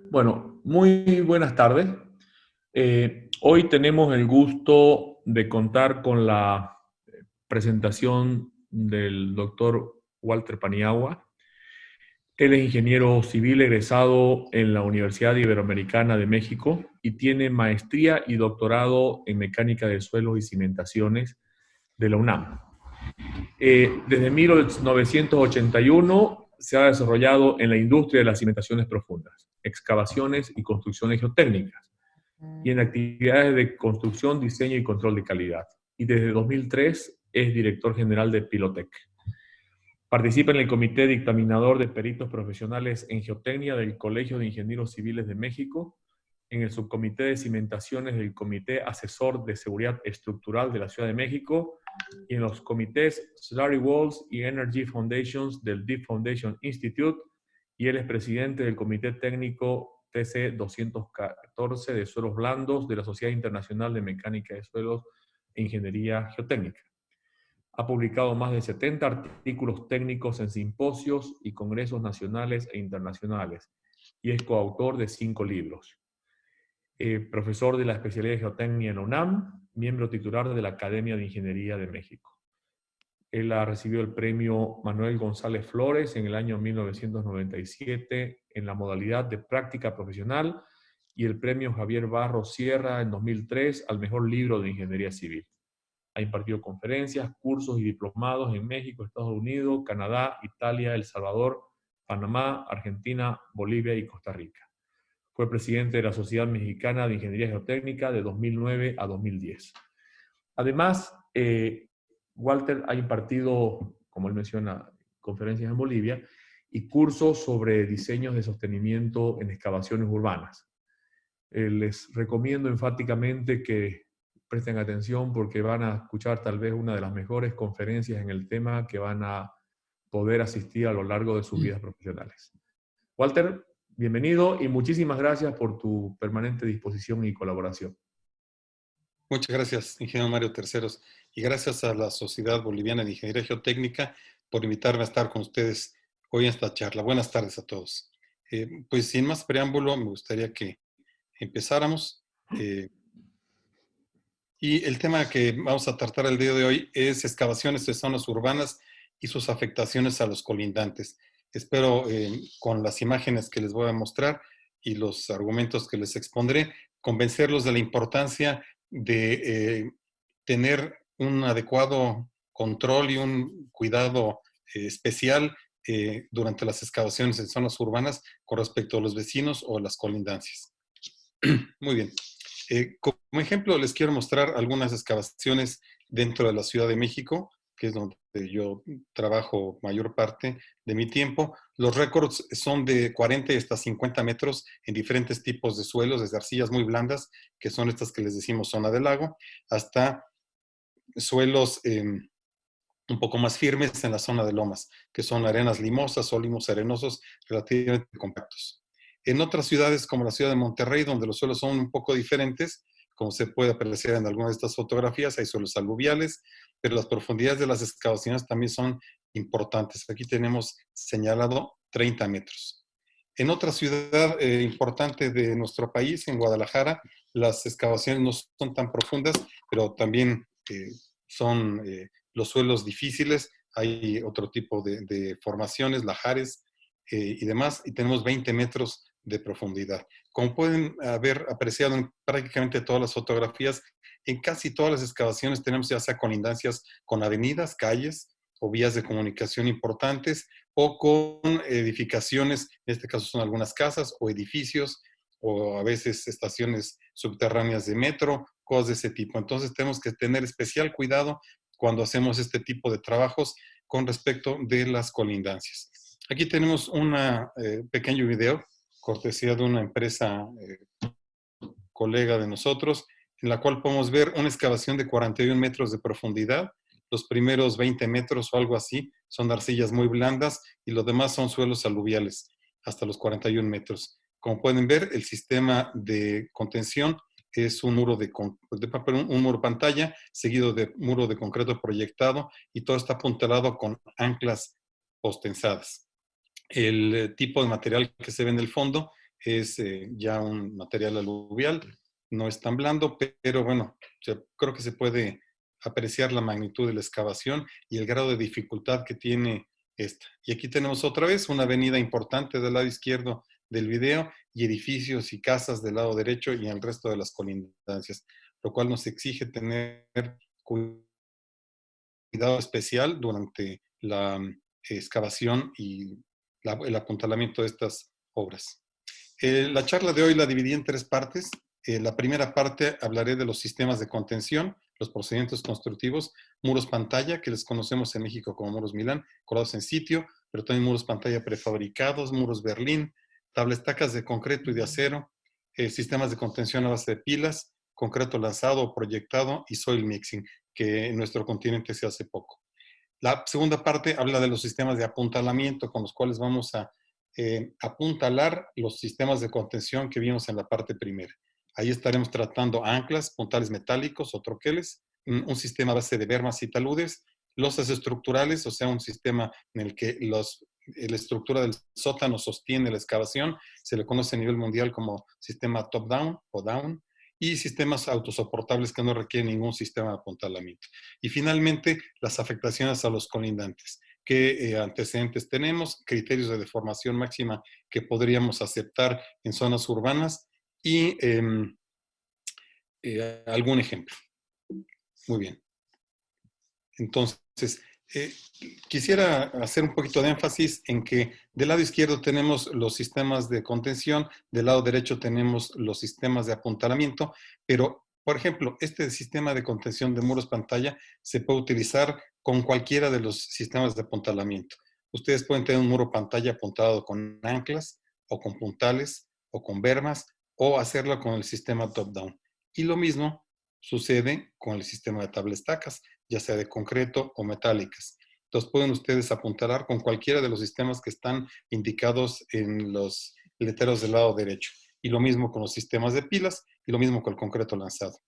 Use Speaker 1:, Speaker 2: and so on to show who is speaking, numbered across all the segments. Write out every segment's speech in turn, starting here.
Speaker 1: Bueno, muy buenas tardes. Hoy tenemos el gusto de contar con la presentación del doctor Walter Paniagua. Él es ingeniero civil egresado en la Universidad Iberoamericana de México y tiene maestría y doctorado en mecánica de suelos y cimentaciones de la UNAM. Desde 1981 se ha desarrollado en la industria de las cimentaciones profundas, excavaciones y construcciones geotécnicas, y en actividades de construcción, diseño y control de calidad. Y desde 2003 es director general de Pilotec. Participa en el Comité Dictaminador de Peritos Profesionales en Geotecnia del Colegio de Ingenieros Civiles de México, en el Subcomité de Cimentaciones del Comité Asesor de Seguridad Estructural de la Ciudad de México y en los comités Slurry Walls y Energy Foundations del Deep Foundation Institute, y él es presidente del Comité Técnico TC 214 de Suelos Blandos de la Sociedad Internacional de Mecánica de Suelos e Ingeniería Geotécnica. Ha publicado más de 70 artículos técnicos en simposios y congresos nacionales e internacionales y es coautor de 5 libros. Profesor de la especialidad de geotecnia en la UNAM, miembro titular de la Academia de Ingeniería de México. Él ha recibido el premio Manuel González Flores en el año 1997 en la modalidad de práctica profesional y el premio Javier Barros Sierra en 2003 al mejor libro de ingeniería civil. Ha impartido conferencias, cursos y diplomados en México, Estados Unidos, Canadá, Italia, El Salvador, Panamá, Argentina, Bolivia y Costa Rica. Fue presidente de la Sociedad Mexicana de Ingeniería Geotécnica de 2009 a 2010. Además, Walter ha impartido, como él menciona, conferencias en Bolivia y cursos sobre diseños de sostenimiento en excavaciones urbanas. Les recomiendo enfáticamente que presten atención porque van a escuchar tal vez una de las mejores conferencias en el tema que van a poder asistir a lo largo de sus vidas profesionales. Walter, bienvenido y muchísimas gracias por tu permanente disposición y colaboración.
Speaker 2: Muchas gracias, ingeniero Mario Terceros, y gracias a la Sociedad Boliviana de Ingeniería Geotécnica por invitarme a estar con ustedes hoy en esta charla. Buenas tardes a todos. Pues sin más preámbulo, me gustaría que empezáramos. Y el tema que vamos a tratar el día de hoy es excavaciones de zonas urbanas y sus afectaciones a los colindantes. Espero con las imágenes que les voy a mostrar y los argumentos que les expondré, convencerlos de la importancia de tener un adecuado control y un cuidado especial durante las excavaciones en zonas urbanas con respecto a los vecinos o las colindancias. Muy bien. Como ejemplo, les quiero mostrar algunas excavaciones dentro de la Ciudad de México, que es donde yo trabajo mayor parte de mi tiempo. Los récords son de 40 hasta 50 metros en diferentes tipos de suelos, desde arcillas muy blandas, que son estas que les decimos zona del lago, hasta suelos un poco más firmes en la zona de lomas, que son arenas limosas o limos arenosos relativamente compactos. En otras ciudades, como la ciudad de Monterrey, donde los suelos son un poco diferentes, como se puede apreciar en algunas de estas fotografías, hay suelos aluviales, pero las profundidades de las excavaciones también son importantes. Aquí tenemos señalado 30 metros. En otra ciudad importante de nuestro país, en Guadalajara, las excavaciones no son tan profundas, pero también son los suelos difíciles. Hay otro tipo de formaciones, lajares y demás, y tenemos 20 metros de profundidad. Como pueden haber apreciado en prácticamente todas las fotografías, en casi todas las excavaciones tenemos ya sea colindancias con avenidas, calles o vías de comunicación importantes o con edificaciones, en este caso son algunas casas o edificios o a veces estaciones subterráneas de metro, cosas de ese tipo. Entonces tenemos que tener especial cuidado cuando hacemos este tipo de trabajos con respecto de las colindancias. Aquí tenemos un pequeño video, cortesía de una empresa colega de nosotros, en la cual podemos ver una excavación de 41 metros de profundidad. Los primeros 20 metros o algo así son arcillas muy blandas y los demás son suelos aluviales hasta los 41 metros. Como pueden ver, el sistema de contención es un muro un muro pantalla seguido de muro de concreto proyectado y todo está apuntalado con anclas postensadas. El tipo de material que se ve en el fondo es ya un material aluvial, no es tan blando, pero bueno, creo que se puede apreciar la magnitud de la excavación y el grado de dificultad que tiene esta. Y aquí tenemos otra vez una avenida importante del lado izquierdo del video y edificios y casas del lado derecho y en el resto de las colindancias, lo cual nos exige tener cuidado especial durante la excavación y el apuntalamiento de estas obras. La charla de hoy la dividí en 3 partes. La primera parte hablaré de los sistemas de contención, los procedimientos constructivos, muros pantalla, que les conocemos en México como muros Milán, colados en sitio, pero también muros pantalla prefabricados, muros Berlín, tablestacas de concreto y de acero, sistemas de contención a base de pilas, concreto lanzado o proyectado y soil mixing, que en nuestro continente se hace poco. La segunda parte habla de los sistemas de apuntalamiento con los cuales vamos a apuntalar los sistemas de contención que vimos en la parte primera. Ahí estaremos tratando anclas, puntales metálicos o troqueles, un sistema a base de bermas y taludes, losas estructurales, o sea, un sistema en el que la estructura del sótano sostiene la excavación, se le conoce a nivel mundial como sistema top-down o down, y sistemas autosoportables que no requieren ningún sistema de apuntalamiento. Y finalmente, las afectaciones a los colindantes. ¿Qué antecedentes tenemos? Criterios de deformación máxima que podríamos aceptar en zonas urbanas y algún ejemplo. Muy bien. Entonces, quisiera hacer un poquito de énfasis en que del lado izquierdo tenemos los sistemas de contención, del lado derecho tenemos los sistemas de apuntalamiento, pero, por ejemplo, este sistema de contención de muros pantalla se puede utilizar con cualquiera de los sistemas de apuntalamiento. Ustedes pueden tener un muro pantalla apuntado con anclas, o con puntales, o con bermas, o hacerlo con el sistema top-down. Y lo mismo sucede con el sistema de tablestacas, ya sea de concreto o metálicas. Entonces pueden ustedes apuntalar con cualquiera de los sistemas que están indicados en los letreros del lado derecho. Y lo mismo con los sistemas de pilas y lo mismo con el concreto lanzado.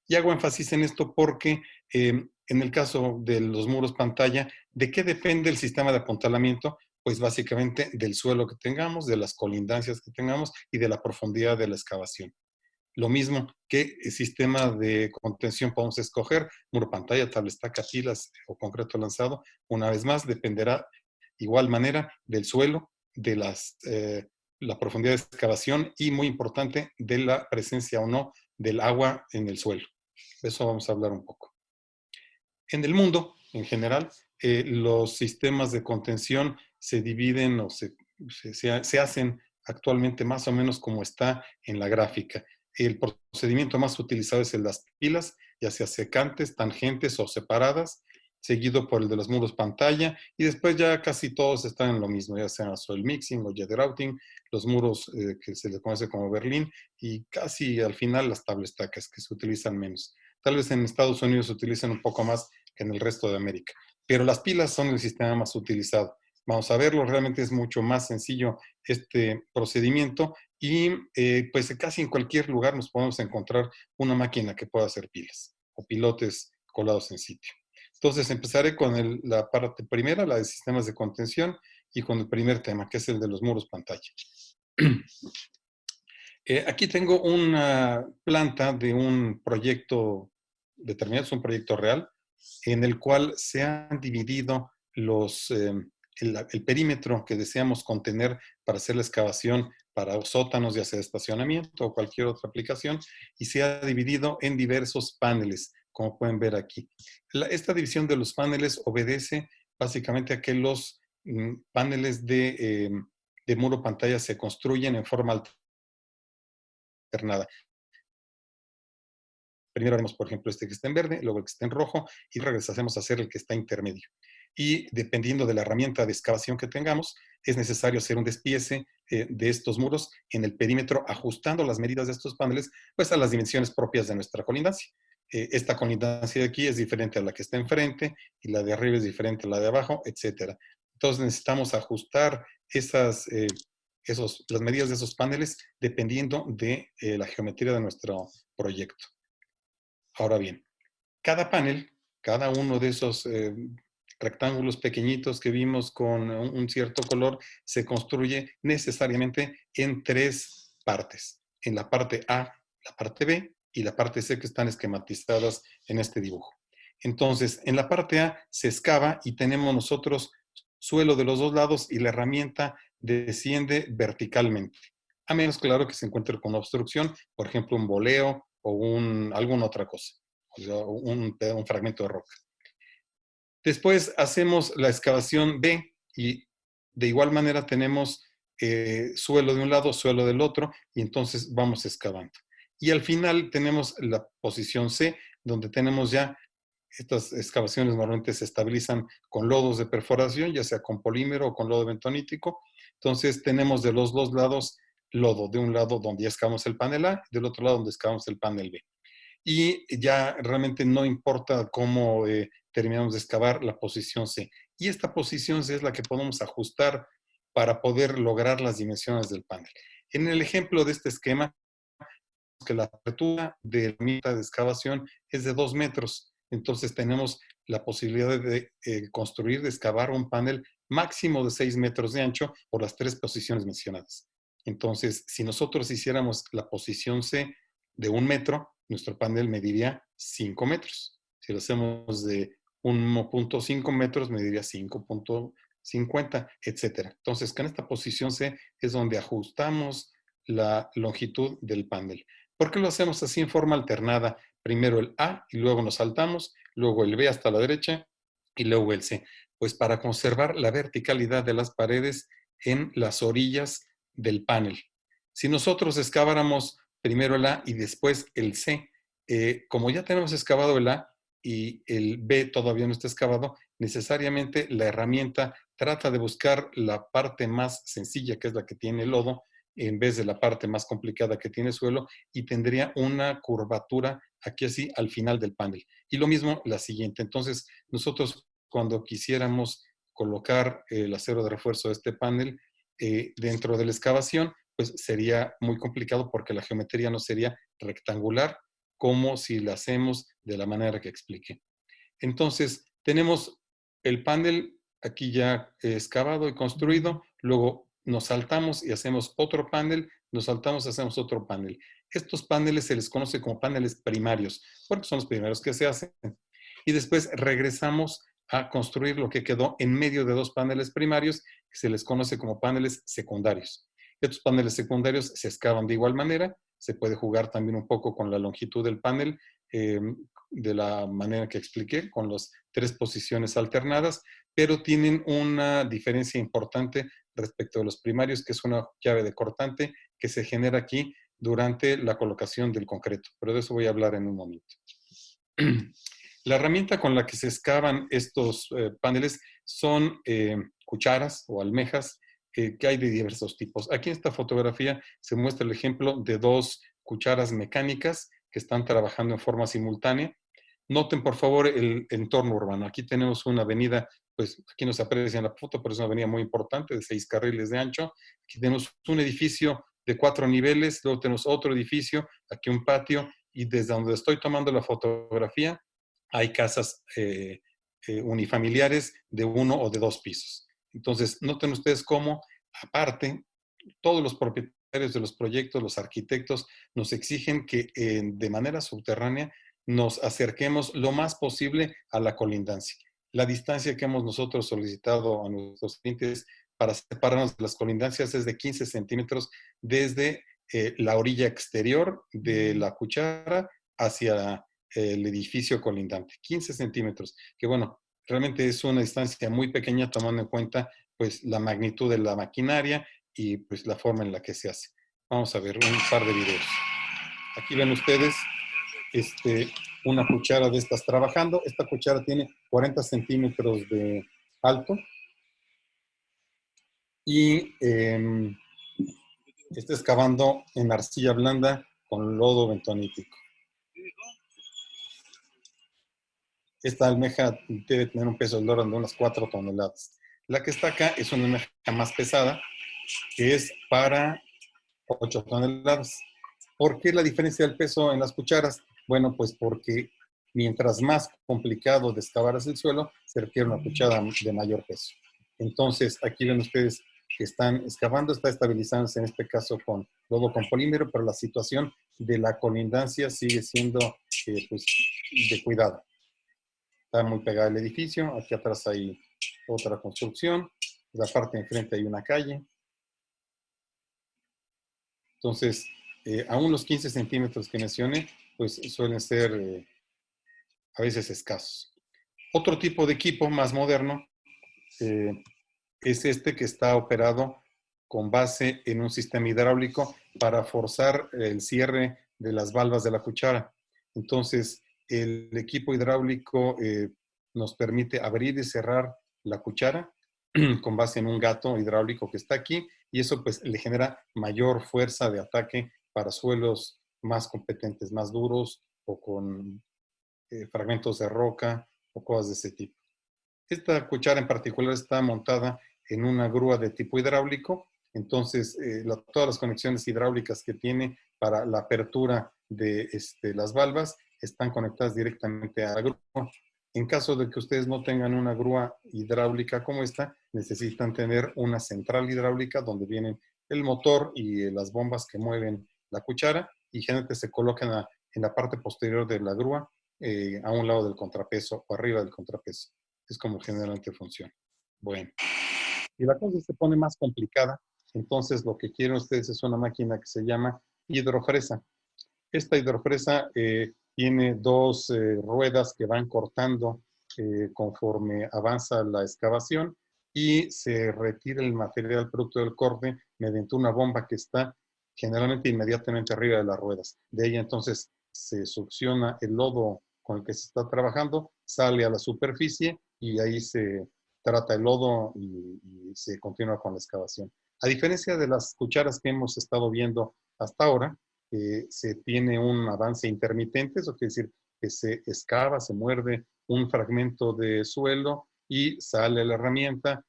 Speaker 2: Y hago énfasis en esto porque en el caso de los muros pantalla, ¿de qué depende el sistema de apuntalamiento? Pues básicamente del suelo que tengamos, de las colindancias que tengamos y de la profundidad de la excavación. Lo mismo que el sistema de contención podemos escoger, muro pantalla, tablestaca, pilas o concreto lanzado. Una vez más, dependerá igual manera del suelo, de la profundidad de excavación y, muy importante, de la presencia o no del agua en el suelo. De eso vamos a hablar un poco. En el mundo, en general, los sistemas de contención se dividen o se hacen actualmente más o menos como está en la gráfica. El procedimiento más utilizado es el de las pilas, ya sea secantes, tangentes o separadas, seguido por el de los muros pantalla, y después ya casi todos están en lo mismo, ya sea soil mixing o jet grouting, los muros que se les conoce como Berlín, y casi al final las tablestacas, que se utilizan menos. Tal vez en Estados Unidos se utilizan un poco más que en el resto de América, pero las pilas son el sistema más utilizado. Vamos a verlo, realmente es mucho más sencillo este procedimiento y pues casi en cualquier lugar nos podemos encontrar una máquina que pueda hacer pilas o pilotes colados en sitio. Entonces empezaré con la parte primera, la de sistemas de contención, y con el primer tema, que es el de los muros pantalla. Aquí tengo una planta de un proyecto determinado, es un proyecto real, en el cual se han dividido el perímetro que deseamos contener para hacer la excavación para sótanos, ya sea de estacionamiento o cualquier otra aplicación, y se ha dividido en diversos paneles, como pueden ver aquí. Esta división de los paneles obedece básicamente a que los paneles de muro pantalla se construyen en forma alternada. Primero haremos, por ejemplo, este que está en verde, luego el que está en rojo, y regresaremos a hacer el que está intermedio. Y dependiendo de la herramienta de excavación que tengamos, es necesario hacer un despiece de estos muros en el perímetro, ajustando las medidas de estos paneles pues a las dimensiones propias de nuestra colindancia. Esta colindancia de aquí es diferente a la que está enfrente, y la de arriba es diferente a la de abajo, etc. Entonces necesitamos ajustar las medidas de esos paneles dependiendo de la geometría de nuestro proyecto. Ahora bien, cada panel, cada uno de esos rectángulos pequeñitos que vimos con un cierto color, se construye necesariamente en 3 partes. En la parte A, la parte B y la parte C que están esquematizadas en este dibujo. Entonces, en la parte A se excava y tenemos nosotros suelo de los dos lados y la herramienta desciende verticalmente. A menos, claro, que se encuentre con una obstrucción, por ejemplo, un boleo o alguna otra cosa, o sea, un fragmento de roca. Después hacemos la excavación B y de igual manera tenemos suelo de un lado, suelo del otro, y entonces vamos excavando. Y al final tenemos la posición C, donde tenemos ya estas excavaciones normalmente se estabilizan con lodos de perforación, ya sea con polímero o con lodo bentonítico. Entonces tenemos de los dos lados lodo, de un lado donde ya excavamos el panel A, del otro lado donde excavamos el panel B. Y ya realmente no importa cómo terminamos de excavar la posición C. Y esta posición C es la que podemos ajustar para poder lograr las dimensiones del panel. En el ejemplo de este esquema, que la apertura de la mitad de excavación es de 2 metros. Entonces tenemos la posibilidad de construir, de excavar un panel máximo de 6 metros de ancho por las 3 posiciones mencionadas. Entonces, si nosotros hiciéramos la posición C de 1 metro, nuestro panel mediría 5 metros. Si lo hacemos de 1.5 metros, mediría 5.50, etcétera. Entonces, con esta posición C es donde ajustamos la longitud del panel. ¿Por qué lo hacemos así en forma alternada? Primero el A y luego nos saltamos, luego el B hasta la derecha y luego el C. Pues para conservar la verticalidad de las paredes en las orillas del panel. Si nosotros excaváramos primero el A y después el C, como ya tenemos excavado el A y el B todavía no está excavado, necesariamente la herramienta trata de buscar la parte más sencilla, que es la que tiene lodo, en vez de la parte más complicada que tiene suelo, y tendría una curvatura aquí así al final del panel. Y lo mismo la siguiente. Entonces, nosotros cuando quisiéramos colocar el acero de refuerzo de este panel dentro de la excavación, pues sería muy complicado porque la geometría no sería rectangular como si la hacemos de la manera que expliqué. Entonces, tenemos el panel aquí ya excavado y construido, luego nos saltamos y hacemos otro panel, nos saltamos y hacemos otro panel. Estos paneles se les conoce como paneles primarios, porque son los primeros que se hacen. Y después regresamos a construir lo que quedó en medio de dos paneles primarios, que se les conoce como paneles secundarios. Estos paneles secundarios se excavan de igual manera, se puede jugar también un poco con la longitud del panel, de la manera que expliqué, con las 3 posiciones alternadas, pero tienen una diferencia importante respecto de los primarios, que es una llave de cortante que se genera aquí durante la colocación del concreto. Pero de eso voy a hablar en un momento. La herramienta con la que se excavan estos paneles son cucharas o almejas que hay de diversos tipos. Aquí en esta fotografía se muestra el ejemplo de 2 cucharas mecánicas que están trabajando en forma simultánea. Noten, por favor, el entorno urbano. Aquí tenemos una avenida, pues aquí no se aprecia en la foto, pero es una avenida muy importante de 6 carriles de ancho. Aquí tenemos un edificio de 4 niveles, luego tenemos otro edificio, aquí un patio, y desde donde estoy tomando la fotografía hay casas unifamiliares de 1 o de 2 pisos. Entonces, noten ustedes cómo, aparte, todos los propietarios de los proyectos, los arquitectos, nos exigen que de manera subterránea nos acerquemos lo más posible a la colindancia. La distancia que hemos nosotros solicitado a nuestros clientes para separarnos de las colindancias es de 15 centímetros desde la orilla exterior de la cuchara hacia el edificio colindante. 15 centímetros, que bueno, realmente es una distancia muy pequeña tomando en cuenta pues la magnitud de la maquinaria y pues la forma en la que se hace. Vamos a ver un par de videos. Aquí ven ustedes una cuchara de estas trabajando. Esta cuchara tiene 40 centímetros de alto y está excavando en arcilla blanda con lodo bentonítico. Esta almeja debe tener un peso del orden de unas 4 toneladas. La que está acá es una almeja más pesada, que es para 8 toneladas. ¿Por qué la diferencia del peso en las cucharas? Bueno, pues porque mientras más complicado de excavar es el suelo, se requiere una cuchara de mayor peso. Entonces, aquí ven ustedes que están excavando está estabilizándose en este caso con lodo con polímero, pero la situación de la colindancia sigue siendo pues, de cuidado. Está muy pegada al edificio, aquí atrás hay otra construcción, la parte de enfrente hay una calle. Entonces, aún los 15 centímetros que mencioné, pues suelen ser a veces escasos. Otro tipo de equipo más moderno es este que está operado con base en un sistema hidráulico para forzar el cierre de las valvas de la cuchara. Entonces, el equipo hidráulico nos permite abrir y cerrar la cuchara con base en un gato hidráulico que está aquí, y eso pues le genera mayor fuerza de ataque para suelos más competentes, más duros o con fragmentos de roca o cosas de ese tipo. Esta cuchara en particular está montada en una grúa de tipo hidráulico, entonces todas las conexiones hidráulicas que tiene para la apertura de las valvas están conectadas directamente a la grúa. En caso de que ustedes no tengan una grúa hidráulica como esta, necesitan tener una central hidráulica donde vienen el motor y las bombas que mueven la cuchara, y generalmente se colocan en la parte posterior de la grúa, a un lado del contrapeso o arriba del contrapeso. Es como generalmente funciona. Bueno, y la cosa se pone más complicada. Entonces lo que quieren ustedes es una máquina que se llama hidrofresa. Esta hidrofresa tiene dos ruedas que van cortando conforme avanza la excavación, y se retira el material producto del corte mediante una bomba que está generalmente inmediatamente arriba de las ruedas. De ella entonces se succiona el lodo con el que se está trabajando, sale a la superficie y ahí se trata el lodo y se continúa con la excavación. A diferencia de las cucharas que hemos estado viendo hasta ahora, se tiene un avance intermitente, eso quiere decir que se excava, se muerde un fragmento de suelo y sale la herramienta,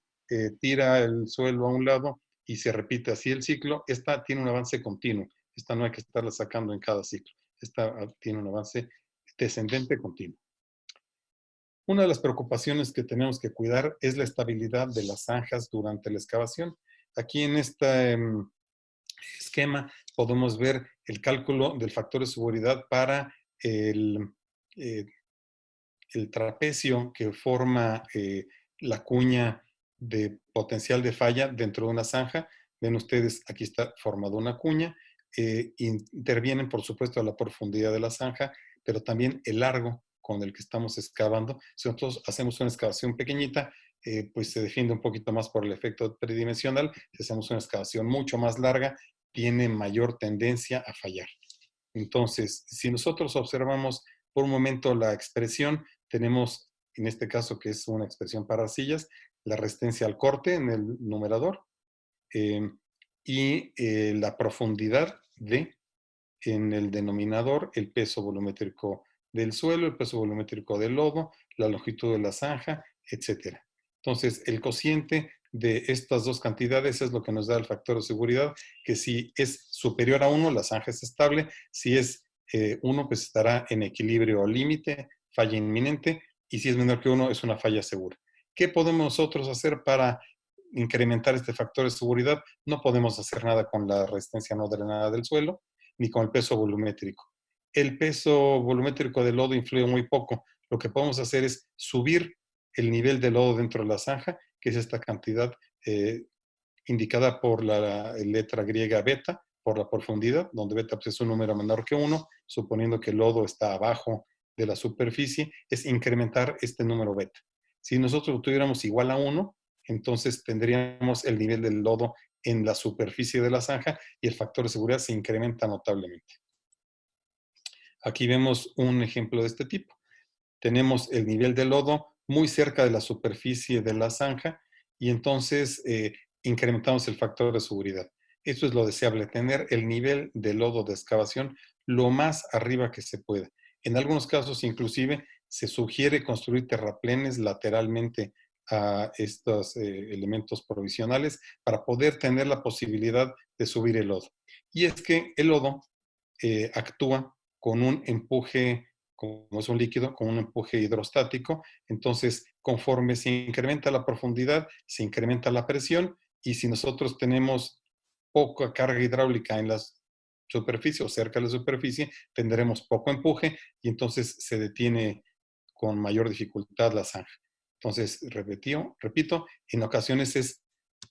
Speaker 2: tira el suelo a un lado y se repite así el ciclo. Esta tiene un avance continuo, esta no hay que estarla sacando en cada ciclo, esta tiene un avance descendente continuo. Una de las preocupaciones que tenemos que cuidar es la estabilidad de las zanjas durante la excavación. Aquí en este esquema podemos ver el cálculo del factor de seguridad para el trapecio que forma la cuña de potencial de falla dentro de una zanja. Ven ustedes, aquí está formada una cuña. Intervienen, por supuesto, a la profundidad de la zanja, pero también el largo con el que estamos excavando. Si nosotros hacemos una excavación pequeñita, pues se defiende un poquito más por el efecto tridimensional. Si hacemos una excavación mucho más larga, tiene mayor tendencia a fallar. Entonces, si nosotros observamos por un momento la expresión, tenemos, en este caso que es una expresión para arcillas, la resistencia al corte en el numerador, y la profundidad D en el denominador, el peso volumétrico del suelo, el peso volumétrico del lodo, la longitud de la zanja, etc. Entonces, el cociente de estas dos cantidades es lo que nos da el factor de seguridad, que si es superior a 1, la zanja es estable; si es 1, pues estará en equilibrio o límite, falla inminente; y si es menor que 1, es una falla segura. ¿Qué podemos nosotros hacer para incrementar este factor de seguridad? No podemos hacer nada con la resistencia no drenada del suelo, ni con el peso volumétrico. El peso volumétrico del lodo influye muy poco. Lo que podemos hacer es subir el nivel de lodo dentro de la zanja, que es esta cantidad indicada por la letra griega beta, por la profundidad, donde beta pues, es un número menor que 1, suponiendo que el lodo está abajo de la superficie, es incrementar este número beta. Si nosotros lo tuviéramos igual a 1, entonces tendríamos el nivel del lodo en la superficie de la zanja y el factor de seguridad se incrementa notablemente. Aquí vemos un ejemplo de este tipo. Tenemos el nivel de lodo muy cerca de la superficie de la zanja y entonces incrementamos el factor de seguridad. Esto es lo deseable, tener el nivel de lodo de excavación lo más arriba que se pueda. En algunos casos, inclusive, se sugiere construir terraplenes lateralmente a estos elementos provisionales para poder tener la posibilidad de subir el lodo. Y es que el lodo actúa con un empuje, como es un líquido, con un empuje hidrostático. Entonces, conforme se incrementa la profundidad, se incrementa la presión y si nosotros tenemos poca carga hidráulica en la superficie o cerca de la superficie, tendremos poco empuje y entonces se detiene con mayor dificultad la zanja. Entonces, repito, en ocasiones es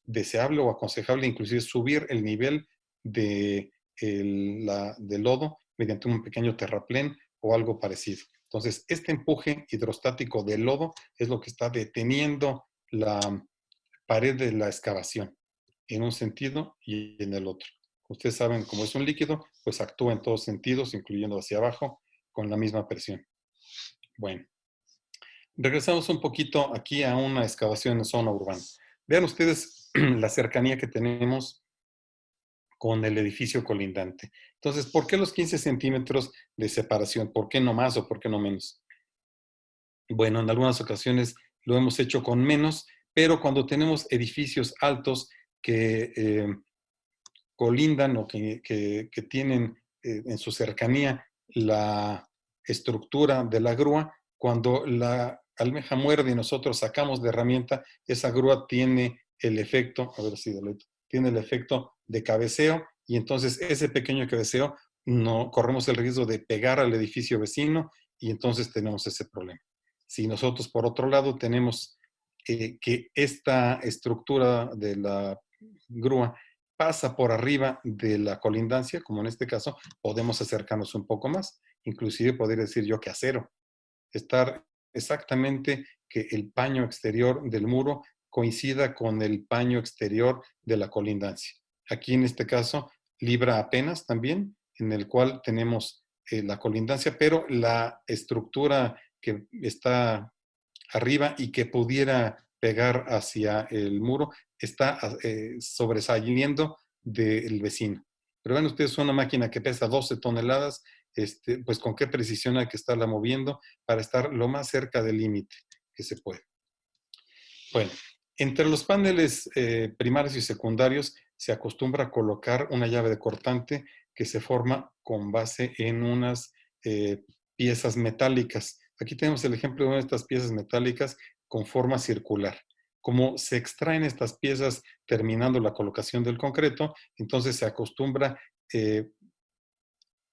Speaker 2: deseable o aconsejable inclusive subir el nivel de lodo mediante un pequeño terraplén o algo parecido. Entonces, este empuje hidrostático del lodo es lo que está deteniendo la pared de la excavación en un sentido y en el otro. Ustedes saben, como es un líquido, pues actúa en todos sentidos, incluyendo hacia abajo, con la misma presión. Bueno, regresamos un poquito aquí a una excavación en zona urbana. Vean ustedes la cercanía que tenemos con el edificio colindante. Entonces, ¿por qué los 15 centímetros de separación? ¿Por qué no más o por qué no menos? Bueno, en algunas ocasiones lo hemos hecho con menos, pero cuando tenemos edificios altos que colindan o que tienen en su cercanía la estructura de la grúa, cuando la almeja muerde y nosotros sacamos de herramienta, esa grúa tiene el efecto, a ver si tiene el efecto de cabeceo y entonces ese pequeño cabeceo no corremos el riesgo de pegar al edificio vecino y entonces tenemos ese problema. Si nosotros por otro lado tenemos que esta estructura de la grúa pasa por arriba de la colindancia, como en este caso, podemos acercarnos un poco más. Inclusive podría decir yo que acero. Estar exactamente que el paño exterior del muro coincida con el paño exterior de la colindancia. Aquí en este caso, libra apenas también, en el cual tenemos la colindancia, pero la estructura que está arriba y que pudiera pegar hacia el muro está sobresaliendo del vecino. Pero ven ustedes una máquina que pesa 12 toneladas, pues con qué precisión hay que estarla moviendo para estar lo más cerca del límite que se puede. Bueno, entre los paneles primarios y secundarios se acostumbra a colocar una llave de cortante que se forma con base en unas piezas metálicas. Aquí tenemos el ejemplo de una de estas piezas metálicas con forma circular. Como se extraen estas piezas terminando la colocación del concreto, entonces se acostumbra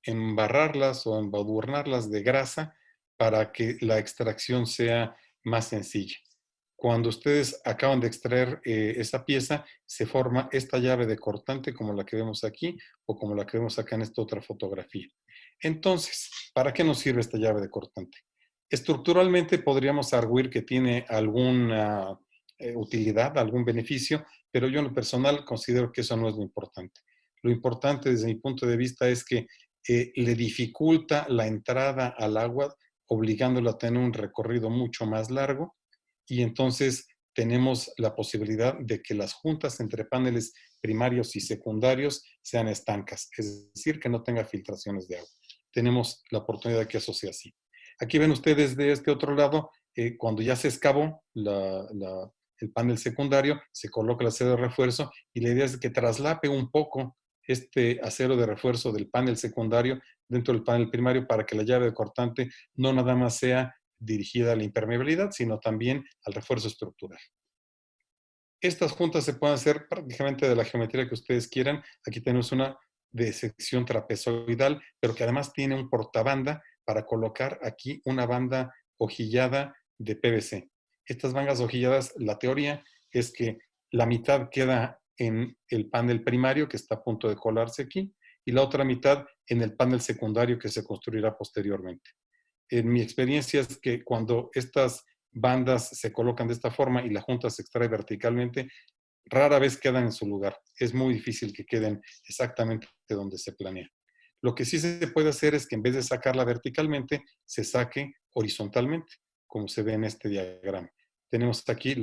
Speaker 2: embarrarlas o embadurnarlas de grasa para que la extracción sea más sencilla. Cuando ustedes acaban de extraer esa pieza, se forma esta llave de cortante como la que vemos aquí o como la que vemos acá en esta otra fotografía. Entonces, ¿para qué nos sirve esta llave de cortante? Estructuralmente podríamos arguir que tiene alguna utilidad, algún beneficio, pero yo en lo personal considero que eso no es lo importante. Lo importante desde mi punto de vista es que le dificulta la entrada al agua, obligándola a tener un recorrido mucho más largo y entonces tenemos la posibilidad de que las juntas entre paneles primarios y secundarios sean estancas, es decir, que no tenga filtraciones de agua. Tenemos la oportunidad de que eso sea así. Aquí ven ustedes de este otro lado, cuando ya se excavó el panel secundario, se coloca el acero de refuerzo y la idea es que traslape un poco este acero de refuerzo del panel secundario dentro del panel primario para que la llave de cortante no nada más sea dirigida a la impermeabilidad, sino también al refuerzo estructural. Estas juntas se pueden hacer prácticamente de la geometría que ustedes quieran. Aquí tenemos una de sección trapezoidal, pero que además tiene un portabanda para colocar aquí una banda hojillada de PVC. Estas bandas hojilladas, la teoría es que la mitad queda en el panel primario que está a punto de colarse aquí y la otra mitad en el panel secundario que se construirá posteriormente. En mi experiencia es que cuando estas bandas se colocan de esta forma y la junta se extrae verticalmente, rara vez quedan en su lugar. Es muy difícil que queden exactamente donde se planea. Lo que sí se puede hacer es que en vez de sacarla verticalmente, se saque horizontalmente, como se ve en este diagrama. Tenemos aquí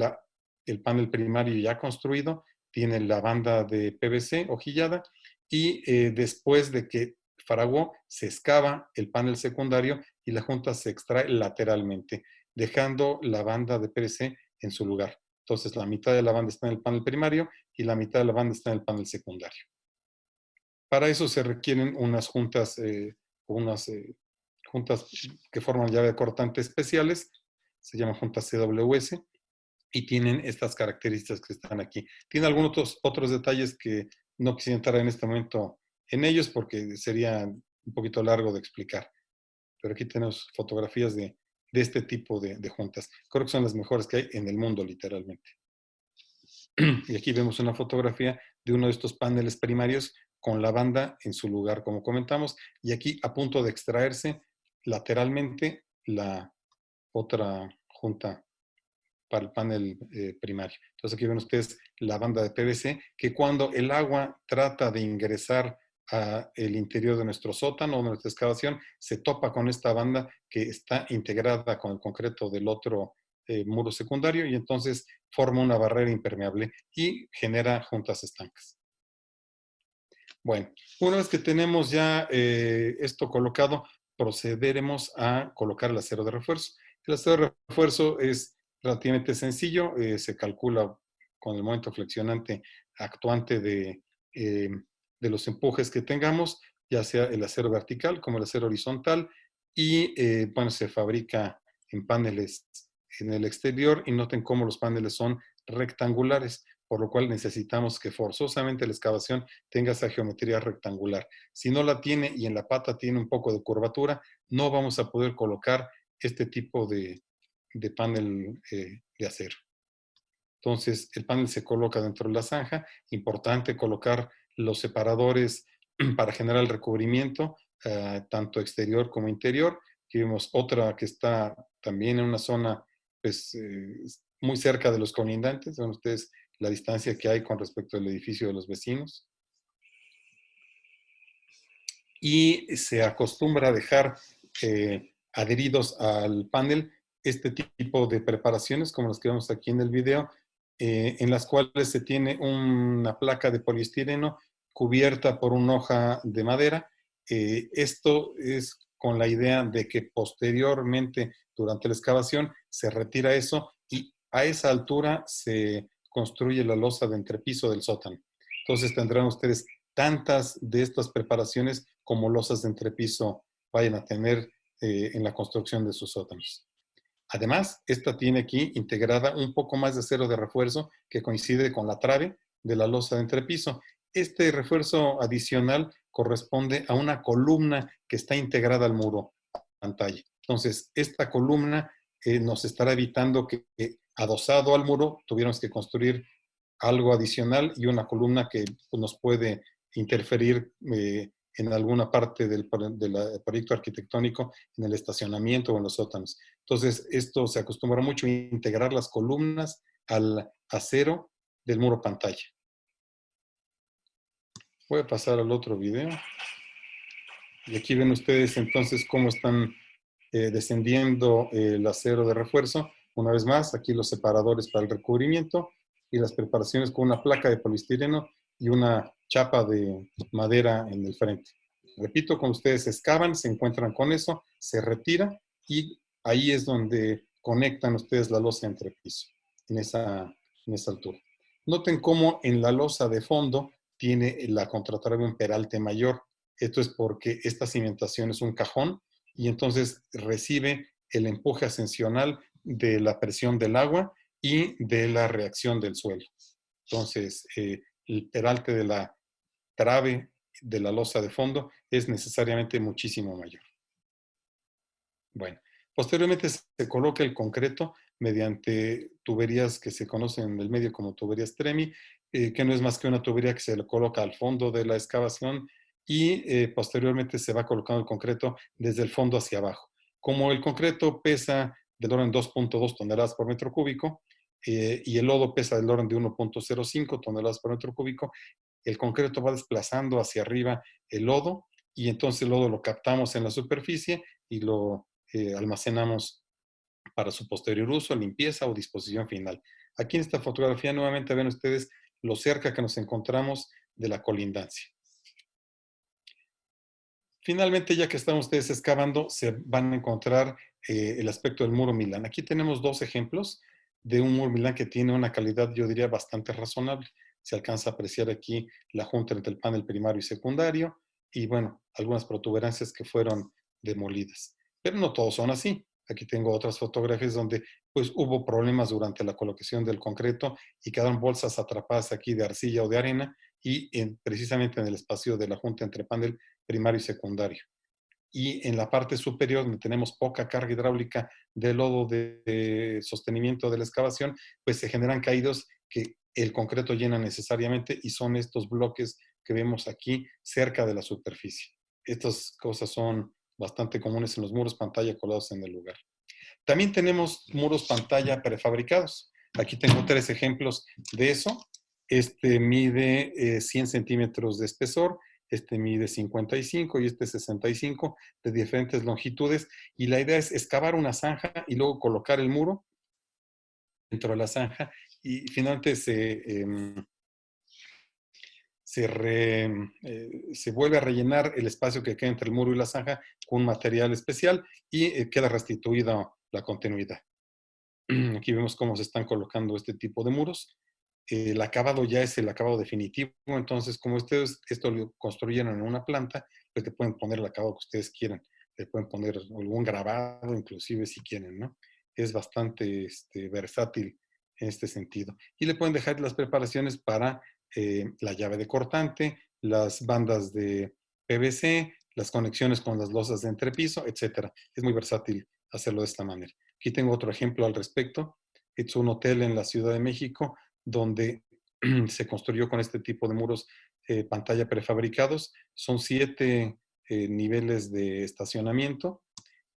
Speaker 2: el panel primario ya construido, tiene la banda de PVC hojillada y después de que fraguó, se excava el panel secundario y la junta se extrae lateralmente, dejando la banda de PVC en su lugar. Entonces, la mitad de la banda está en el panel primario y la mitad de la banda está en el panel secundario. Para eso se requieren unas juntas, juntas que forman llave cortante especiales, se llaman juntas CWS, y tienen estas características que están aquí. Tiene algunos otros detalles que no quisiera entrar en este momento en ellos porque sería un poquito largo de explicar. Pero aquí tenemos fotografías de este tipo de juntas. Creo que son las mejores que hay en el mundo, literalmente. Y aquí vemos una fotografía de uno de estos paneles primarios con la banda en su lugar, como comentamos, y aquí a punto de extraerse lateralmente la otra junta para el panel primario. Entonces aquí ven ustedes la banda de PVC, que cuando el agua trata de ingresar a el interior de nuestro sótano o de nuestra excavación, se topa con esta banda que está integrada con el concreto del otro muro secundario y entonces forma una barrera impermeable y genera juntas estancas. Bueno, una vez que tenemos ya esto colocado, procederemos a colocar el acero de refuerzo. El acero de refuerzo es relativamente sencillo, se calcula con el momento flexionante actuante de los empujes que tengamos, ya sea el acero vertical como el acero horizontal, y bueno, se fabrica en paneles en el exterior y noten cómo los paneles son rectangulares, por lo cual necesitamos que forzosamente la excavación tenga esa geometría rectangular. Si no la tiene y en la pata tiene un poco de curvatura, no vamos a poder colocar este tipo de panel de acero. Entonces, el panel se coloca dentro de la zanja. Importante colocar los separadores para generar el recubrimiento, tanto exterior como interior. Aquí vemos otra que está también en una zona pues, muy cerca de los colindantes. Ven ustedes la distancia que hay con respecto al edificio de los vecinos. Y se acostumbra a dejar adheridos al panel este tipo de preparaciones, como las que vemos aquí en el video, en las cuales se tiene una placa de poliestireno cubierta por una hoja de madera. Esto es con la idea de que posteriormente, durante la excavación, se retira eso y a esa altura se construye la losa de entrepiso del sótano. Entonces tendrán ustedes tantas de estas preparaciones como losas de entrepiso vayan a tener en la construcción de sus sótanos. Además, esta tiene aquí integrada un poco más de acero de refuerzo que coincide con la trave de la losa de entrepiso. Este refuerzo adicional corresponde a una columna que está integrada al muro pantalla. Entonces, esta columna nos estará evitando que adosado al muro tuviéramos que construir algo adicional y una columna que pues, nos puede interferir en alguna parte del proyecto arquitectónico, en el estacionamiento o en los sótanos. Entonces, esto se acostumbra mucho a integrar las columnas al acero del muro pantalla. Voy a pasar al otro video. Y aquí ven ustedes entonces cómo están descendiendo el acero de refuerzo. Una vez más, aquí los separadores para el recubrimiento y las preparaciones con una placa de poliestireno y una chapa de madera en el frente. Repito, cuando ustedes excavan, se encuentran con eso, se retira y ahí es donde conectan ustedes la losa entre piso, en esa altura. Noten cómo en la losa de fondo tiene la contratrave un peralte mayor. Esto es porque esta cimentación es un cajón y entonces recibe el empuje ascensional de la presión del agua y de la reacción del suelo. Entonces, el peralte de la trave de la losa de fondo es necesariamente muchísimo mayor. Bueno, posteriormente se coloca el concreto mediante tuberías que se conocen en el medio como tuberías TREMI, que no es más que una tubería que se le coloca al fondo de la excavación y posteriormente se va colocando el concreto desde el fondo hacia abajo. Como el concreto pesa del orden 2.2 toneladas por metro cúbico y el lodo pesa del orden de 1.05 toneladas por metro cúbico, el concreto va desplazando hacia arriba el lodo y entonces el lodo lo captamos en la superficie y lo almacenamos para su posterior uso, limpieza o disposición final. Aquí en esta fotografía nuevamente ven ustedes lo cerca que nos encontramos de la colindancia. Finalmente, ya que están ustedes excavando, se van a encontrar el aspecto del muro Milán. Aquí tenemos dos ejemplos de un muro Milán que tiene una calidad, yo diría, bastante razonable. Se alcanza a apreciar aquí la junta entre el panel primario y secundario y, bueno, algunas protuberancias que fueron demolidas. Pero no todos son así. Aquí tengo otras fotografías donde pues hubo problemas durante la colocación del concreto y quedaron bolsas atrapadas aquí de arcilla o de arena y precisamente en el espacio de la junta entre panel primario y secundario. Y en la parte superior, donde tenemos poca carga hidráulica de lodo de sostenimiento de la excavación, pues se generan caídos que el concreto llena necesariamente y son estos bloques que vemos aquí cerca de la superficie. Estas cosas son bastante comunes en los muros pantalla colados en el lugar. También tenemos muros pantalla prefabricados. Aquí tengo 3 ejemplos de eso. Este mide 100 centímetros de espesor, este mide 55 y este 65 de diferentes longitudes. Y la idea es excavar una zanja y luego colocar el muro dentro de la zanja y finalmente se vuelve a rellenar el espacio que queda entre el muro y la zanja con un material especial y queda restituida la continuidad. Aquí vemos cómo se están colocando este tipo de muros. El acabado ya es el acabado definitivo, entonces como ustedes esto lo construyeron en una planta, pues le pueden poner el acabado que ustedes quieran. Le pueden poner algún grabado, inclusive si quieren, ¿no? Es bastante versátil en este sentido. Y le pueden dejar las preparaciones para la llave de cortante, las bandas de PVC, las conexiones con las losas de entrepiso, etcétera. Es muy versátil hacerlo de esta manera. Aquí tengo otro ejemplo al respecto. Es un hotel en la Ciudad de México donde se construyó con este tipo de muros pantalla prefabricados. Son 7 niveles de estacionamiento,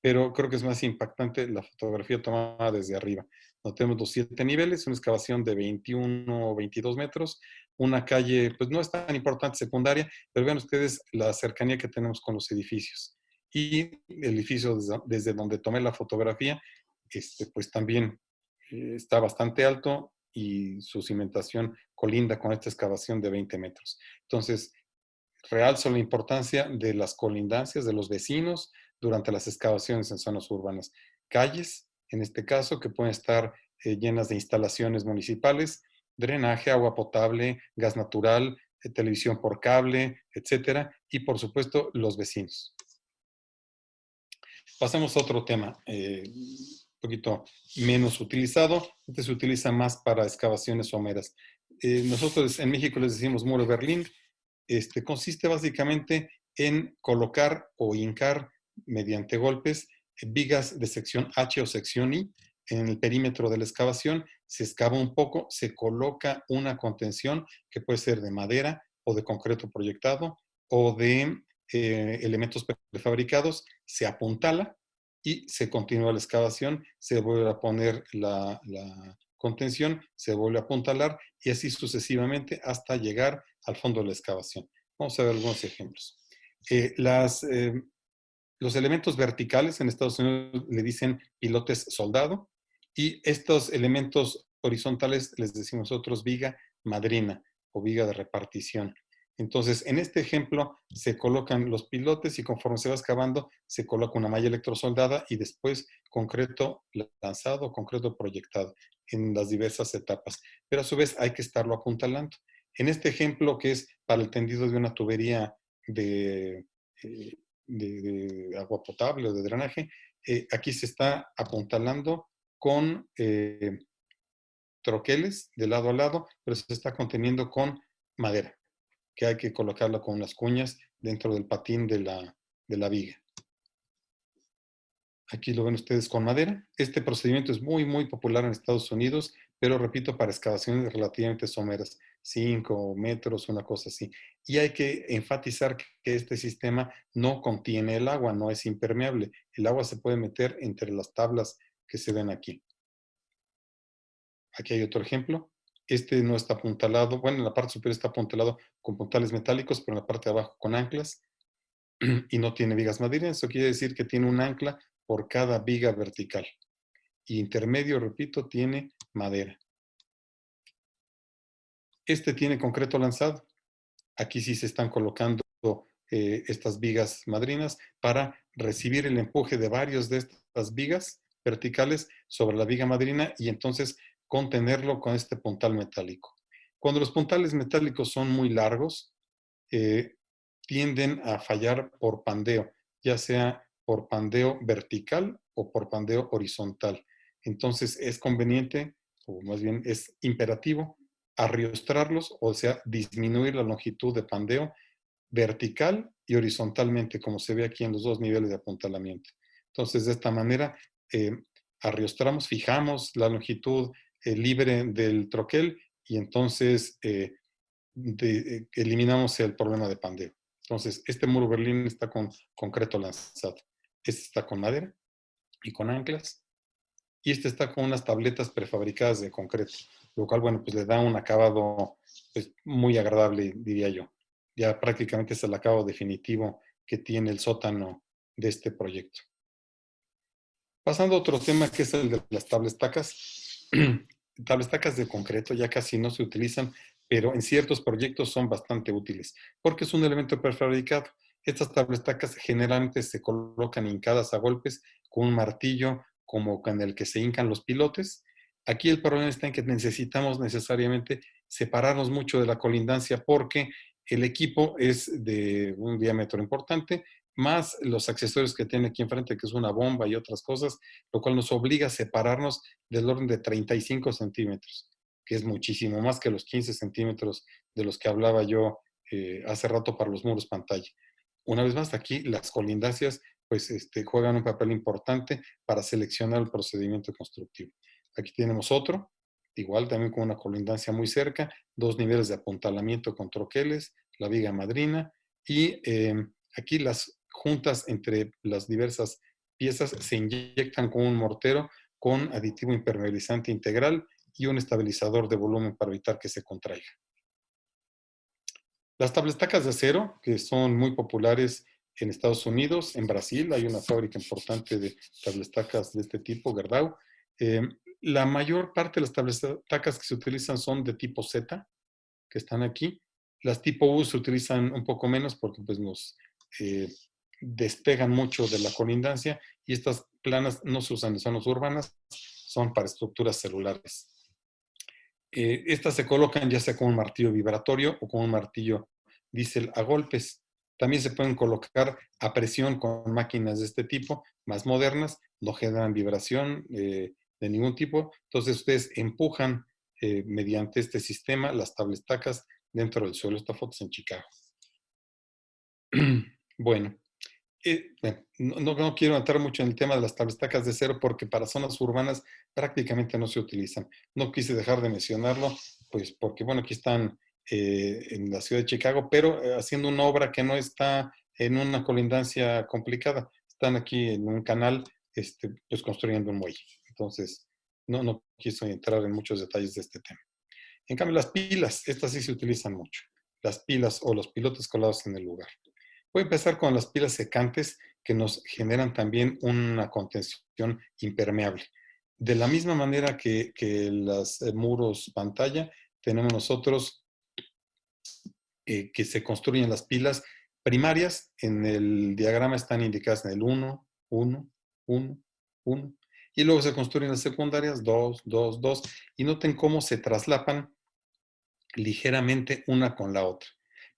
Speaker 2: pero creo que es más impactante la fotografía tomada desde arriba. Tenemos los 7 niveles, una excavación de 21 o 22 metros, una calle, pues no es tan importante, secundaria, pero vean ustedes la cercanía que tenemos con los edificios. Y el edificio desde donde tomé la fotografía, pues también está bastante alto y su cimentación colinda con esta excavación de 20 metros. Entonces, realzo la importancia de las colindancias, de los vecinos durante las excavaciones en zonas urbanas. Calles, en este caso, que pueden estar llenas de instalaciones municipales, drenaje, agua potable, gas natural, televisión por cable, etcétera, y por supuesto los vecinos. Pasemos a otro tema, un poquito menos utilizado. Este se utiliza más para excavaciones someras. Nosotros en México les decimos muro Berlín. Consiste básicamente en colocar o hincar mediante golpes vigas de sección H o sección I en el perímetro de la excavación. Se excava un poco, se coloca una contención que puede ser de madera o de concreto proyectado o de elementos prefabricados, se apuntala y se continúa la excavación, se vuelve a poner la contención, se vuelve a apuntalar y así sucesivamente hasta llegar al fondo de la excavación. Vamos a ver algunos ejemplos. Los elementos verticales en Estados Unidos le dicen pilotes soldado y estos elementos horizontales les decimos nosotros viga madrina o viga de repartición. Entonces, en este ejemplo se colocan los pilotes y conforme se va excavando se coloca una malla electrosoldada y después concreto lanzado, concreto proyectado en las diversas etapas. Pero a su vez hay que estarlo apuntalando. En este ejemplo, que es para el tendido de una tubería de agua potable o de drenaje, aquí se está apuntalando con troqueles de lado a lado, pero se está conteniendo con madera, que hay que colocarla con unas cuñas dentro del patín de la viga. Aquí lo ven ustedes con madera. Este procedimiento es muy, muy popular en Estados Unidos, pero repito, para excavaciones relativamente someras, 5 metros, una cosa así. Y hay que enfatizar que este sistema no contiene el agua, no es impermeable. El agua se puede meter entre las tablas que se ven aquí. Aquí hay otro ejemplo. Este no está apuntalado, bueno, en la parte superior está apuntalado con puntales metálicos, pero en la parte de abajo con anclas y no tiene vigas madereras. Eso quiere decir que tiene un ancla por cada viga vertical. Y intermedio, repito, tiene madera. Este tiene concreto lanzado. Aquí sí se están colocando estas vigas madrinas para recibir el empuje de varios de estas vigas verticales sobre la viga madrina y entonces contenerlo con este puntal metálico. Cuando los puntales metálicos son muy largos, tienden a fallar por pandeo, ya sea por pandeo vertical o por pandeo horizontal. Entonces es conveniente, o más bien es imperativo, arriostrarlos, o sea, disminuir la longitud de pandeo vertical y horizontalmente, como se ve aquí en los dos niveles de apuntalamiento. Entonces, de esta manera, eh, arriostramos, fijamos la longitud libre del troquel y entonces eliminamos el problema de pandeo. Entonces, este muro berlín está con concreto lanzado. Este está con madera y con anclas. Y este está con unas tabletas prefabricadas de concreto, lo cual, bueno, pues le da un acabado pues, muy agradable, diría yo. Ya prácticamente es el acabado definitivo que tiene el sótano de este proyecto. Pasando a otro tema que es el de las tablestacas. Tablestacas de concreto ya casi no se utilizan, pero en ciertos proyectos son bastante útiles, porque es un elemento prefabricado. Estas tablestacas generalmente se colocan hincadas a golpes con un martillo como con el que se hincan los pilotes. Aquí el problema está en que necesitamos necesariamente separarnos mucho de la colindancia porque el equipo es de un diámetro importante, más los accesorios que tiene aquí enfrente, que es una bomba y otras cosas, lo cual nos obliga a separarnos del orden de 35 centímetros, que es muchísimo más que los 15 centímetros de los que hablaba yo hace rato para los muros pantalla. Una vez más, aquí las colindancias pues, juegan un papel importante para seleccionar el procedimiento constructivo. Aquí tenemos otro, igual también con una colindancia muy cerca, dos niveles de apuntalamiento con troqueles, la viga madrina y aquí las juntas entre las diversas piezas se inyectan con un mortero con aditivo impermeabilizante integral y un estabilizador de volumen para evitar que se contraiga. Las tablestacas de acero, que son muy populares en Estados Unidos, en Brasil hay una fábrica importante de tablestacas de este tipo, Gerdau. La mayor parte de las tablestacas que se utilizan son de tipo Z, que están aquí. Las tipo U se utilizan un poco menos porque pues, nos despegan mucho de la colindancia y estas planas no se usan en zonas urbanas, son para estructuras celulares. Estas se colocan ya sea con un martillo vibratorio o con un martillo diésel a golpes. También se pueden colocar a presión con máquinas de este tipo, más modernas, no generan vibración de ningún tipo. Entonces ustedes empujan mediante este sistema las tablestacas dentro del suelo. Esta foto es en Chicago. Bueno, no quiero entrar mucho en el tema de las tablestacas de acero porque para zonas urbanas prácticamente no se utilizan. No quise dejar de mencionarlo, pues porque, bueno, aquí están en la ciudad de Chicago, pero haciendo una obra que no está en una colindancia complicada. Están aquí en un canal, pues construyendo un muelle. Entonces, no quiso entrar en muchos detalles de este tema. En cambio, las pilas, estas sí se utilizan mucho. Las pilas o los pilotes colados en el lugar. Voy a empezar con las pilas secantes que nos generan también una contención impermeable. De la misma manera que los muros pantalla, tenemos nosotros que se construyen las pilas primarias. En el diagrama están indicadas en el 1, 1, 1, 1. Y luego se construyen las secundarias 2, 2, 2. Y noten cómo se traslapan ligeramente una con la otra.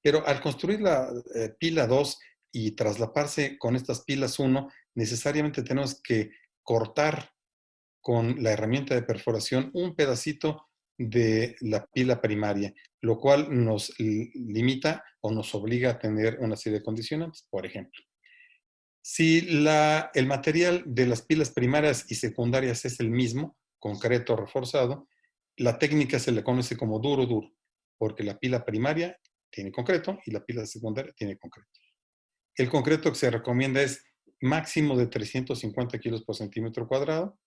Speaker 2: Pero al construir la pila 2 y traslaparse con estas pilas 1, necesariamente tenemos que cortar con la herramienta de perforación un pedacito de la pila primaria, lo cual nos limita o nos obliga a tener una serie de condicionantes. Por ejemplo, si el material de las pilas primarias y secundarias es el mismo, concreto reforzado, la técnica se le conoce como duro-duro, porque la pila primaria tiene concreto y la pila secundaria tiene concreto. El concreto que se recomienda es máximo de 350 kilos por centímetro cuadrado.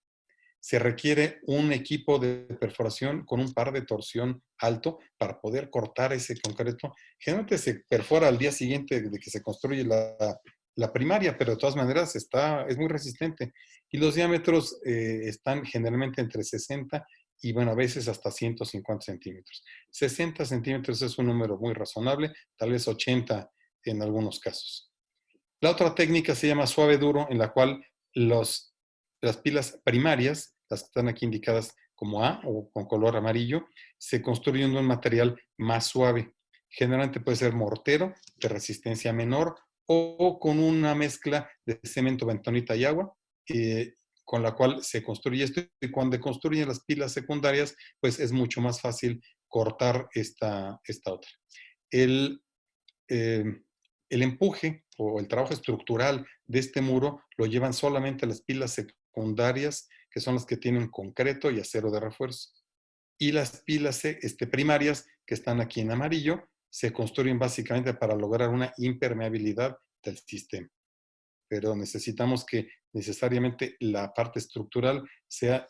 Speaker 2: Se requiere un equipo de perforación con un par de torsión alto para poder cortar ese concreto. Generalmente se perfora al día siguiente de que se construye la primaria, pero de todas maneras es muy resistente. Y los diámetros están generalmente entre 60 y, bueno, a veces hasta 150 centímetros. 60 centímetros es un número muy razonable, tal vez 80 en algunos casos. La otra técnica se llama suave duro, en la cual las pilas primarias, las que están aquí indicadas como A o con color amarillo, se construyen de un material más suave. Generalmente puede ser mortero de resistencia menor o con una mezcla de cemento, bentonita y agua. con la cual se construye esto, y cuando construyen las pilas secundarias, pues es mucho más fácil cortar esta otra. El, eh, el empuje o el trabajo estructural de este muro lo llevan solamente las pilas secundarias, que son las que tienen concreto y acero de refuerzo. Y las pilas primarias, que están aquí en amarillo, se construyen básicamente para lograr una impermeabilidad del sistema. Pero necesitamos que necesariamente la parte estructural sea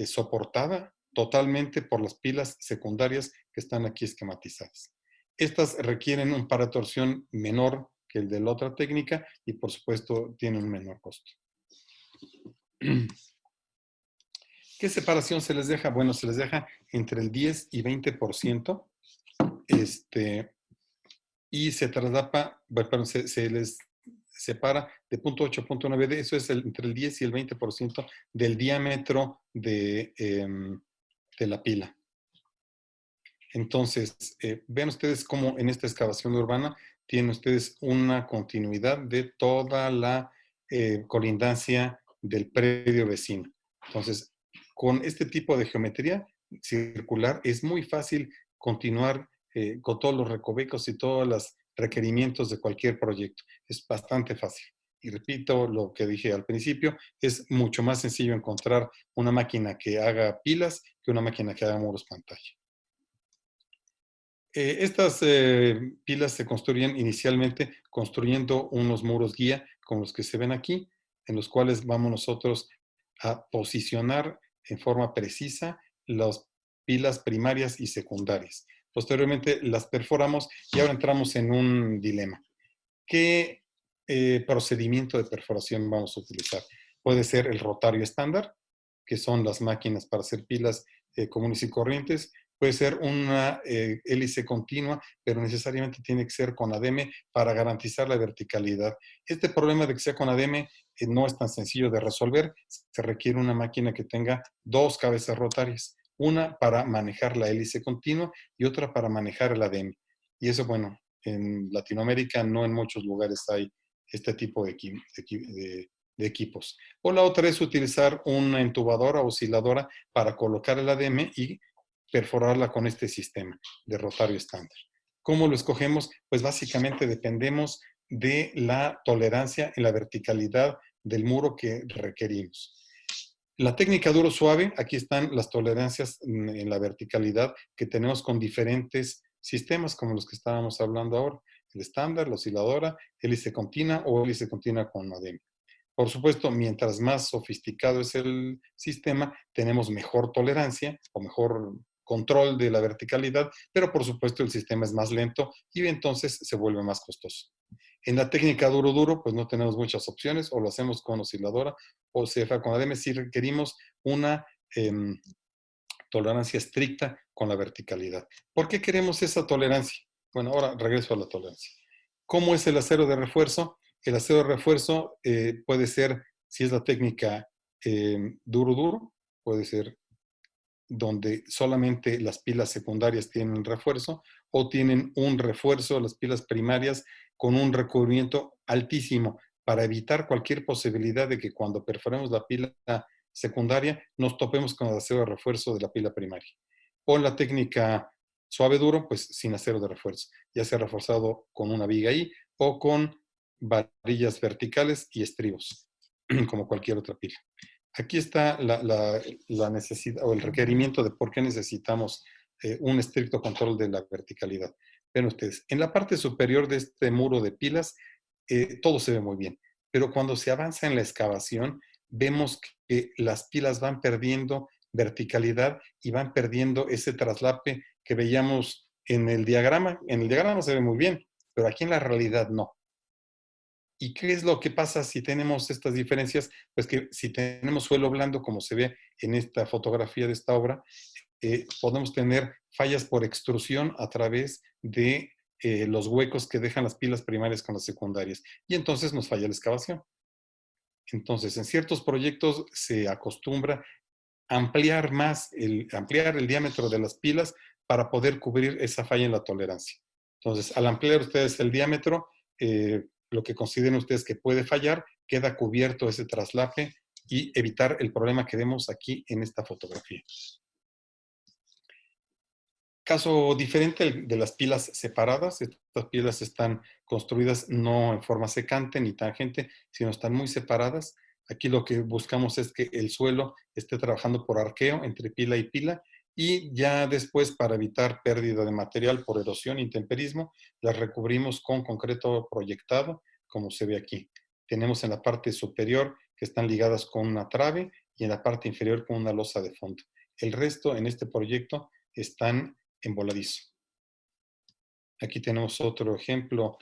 Speaker 2: soportada totalmente por las pilas secundarias que están aquí esquematizadas. Estas requieren un par de torsión menor que el de la otra técnica y por supuesto tienen un menor costo. ¿Qué separación se les deja? Bueno, se les deja entre el 10 y 20%, y se traslapa, bueno, se les separa de 0.8 a 0.9D, eso es entre el 10 y el 20% del diámetro de la pila. Entonces, ven ustedes cómo en esta excavación urbana tienen ustedes una continuidad de toda la colindancia del predio vecino. Entonces, con este tipo de geometría circular es muy fácil continuar con todos los recovecos y todos los requerimientos de cualquier proyecto. Es bastante fácil. Y repito lo que dije al principio, es mucho más sencillo encontrar una máquina que haga pilas que una máquina que haga muros pantalla. Estas pilas se construyen inicialmente construyendo unos muros guía, como los que se ven aquí, en los cuales vamos nosotros a posicionar en forma precisa las pilas primarias y secundarias. Posteriormente las perforamos y ahora entramos en un dilema. ¿Qué procedimiento de perforación vamos a utilizar? Puede ser el rotario estándar, que son las máquinas para hacer pilas comunes y corrientes. Puede ser una hélice continua, pero necesariamente tiene que ser con ADM para garantizar la verticalidad. Este problema de que sea con ADM no es tan sencillo de resolver. Se requiere una máquina que tenga dos cabezas rotarias, una para manejar la hélice continua y otra para manejar el ADM. Y eso, bueno, en Latinoamérica no en muchos lugares hay este tipo de equipos. O la otra es utilizar una entubadora o osciladora para colocar el ADM y perforarla con este sistema de rotario estándar. ¿Cómo lo escogemos? Pues básicamente dependemos de la tolerancia en la verticalidad del muro que requerimos. La técnica duro suave, aquí están las tolerancias en la verticalidad que tenemos con diferentes sistemas como los que estábamos hablando ahora. El estándar, la osciladora, hélice continua o hélice continua con ADM. Por supuesto, mientras más sofisticado es el sistema, tenemos mejor tolerancia o mejor control de la verticalidad, pero por supuesto el sistema es más lento y entonces se vuelve más costoso. En la técnica duro-duro, pues no tenemos muchas opciones, o lo hacemos con osciladora o CFA con ADM si requerimos una tolerancia estricta con la verticalidad. ¿Por qué queremos esa tolerancia? Bueno, ahora regreso a la tolerancia. ¿Cómo es el acero de refuerzo? El acero de refuerzo puede ser, si es la técnica duro-duro, puede ser donde solamente las pilas secundarias tienen refuerzo o tienen un refuerzo, las pilas primarias, con un recubrimiento altísimo para evitar cualquier posibilidad de que cuando perforemos la pila secundaria nos topemos con el acero de refuerzo de la pila primaria. O en la técnica suave-duro, pues sin acero de refuerzo, ya sea reforzado con una viga ahí o con varillas verticales y estribos, como cualquier otra pila. Aquí está la necesidad o el requerimiento de por qué necesitamos un estricto control de la verticalidad. Ven ustedes, en la parte superior de este muro de pilas, todo se ve muy bien, pero cuando se avanza en la excavación, vemos que las pilas van perdiendo verticalidad y van perdiendo ese traslape que veíamos en el diagrama. En el diagrama se ve muy bien, pero aquí en la realidad no. ¿Y qué es lo que pasa si tenemos estas diferencias? Pues que si tenemos suelo blando, como se ve en esta fotografía de esta obra, podemos tener fallas por extrusión a través de los huecos que dejan las pilas primarias con las secundarias. Y entonces nos falla la excavación. Entonces, en ciertos proyectos se acostumbra ampliar ampliar el diámetro de las pilas para poder cubrir esa falla en la tolerancia. Entonces, al ampliar ustedes el diámetro, lo que consideren ustedes que puede fallar, queda cubierto ese traslape y evitar el problema que vemos aquí en esta fotografía. Caso diferente de las pilas separadas. Estas pilas están construidas no en forma secante ni tangente, sino están muy separadas. Aquí lo que buscamos es que el suelo esté trabajando por arqueo entre pila y pila, y ya después, para evitar pérdida de material por erosión e intemperismo, las recubrimos con concreto proyectado, como se ve aquí. Tenemos en la parte superior que están ligadas con una trave y en la parte inferior con una losa de fondo. El resto en este proyecto están en voladizo. Aquí tenemos otro ejemplo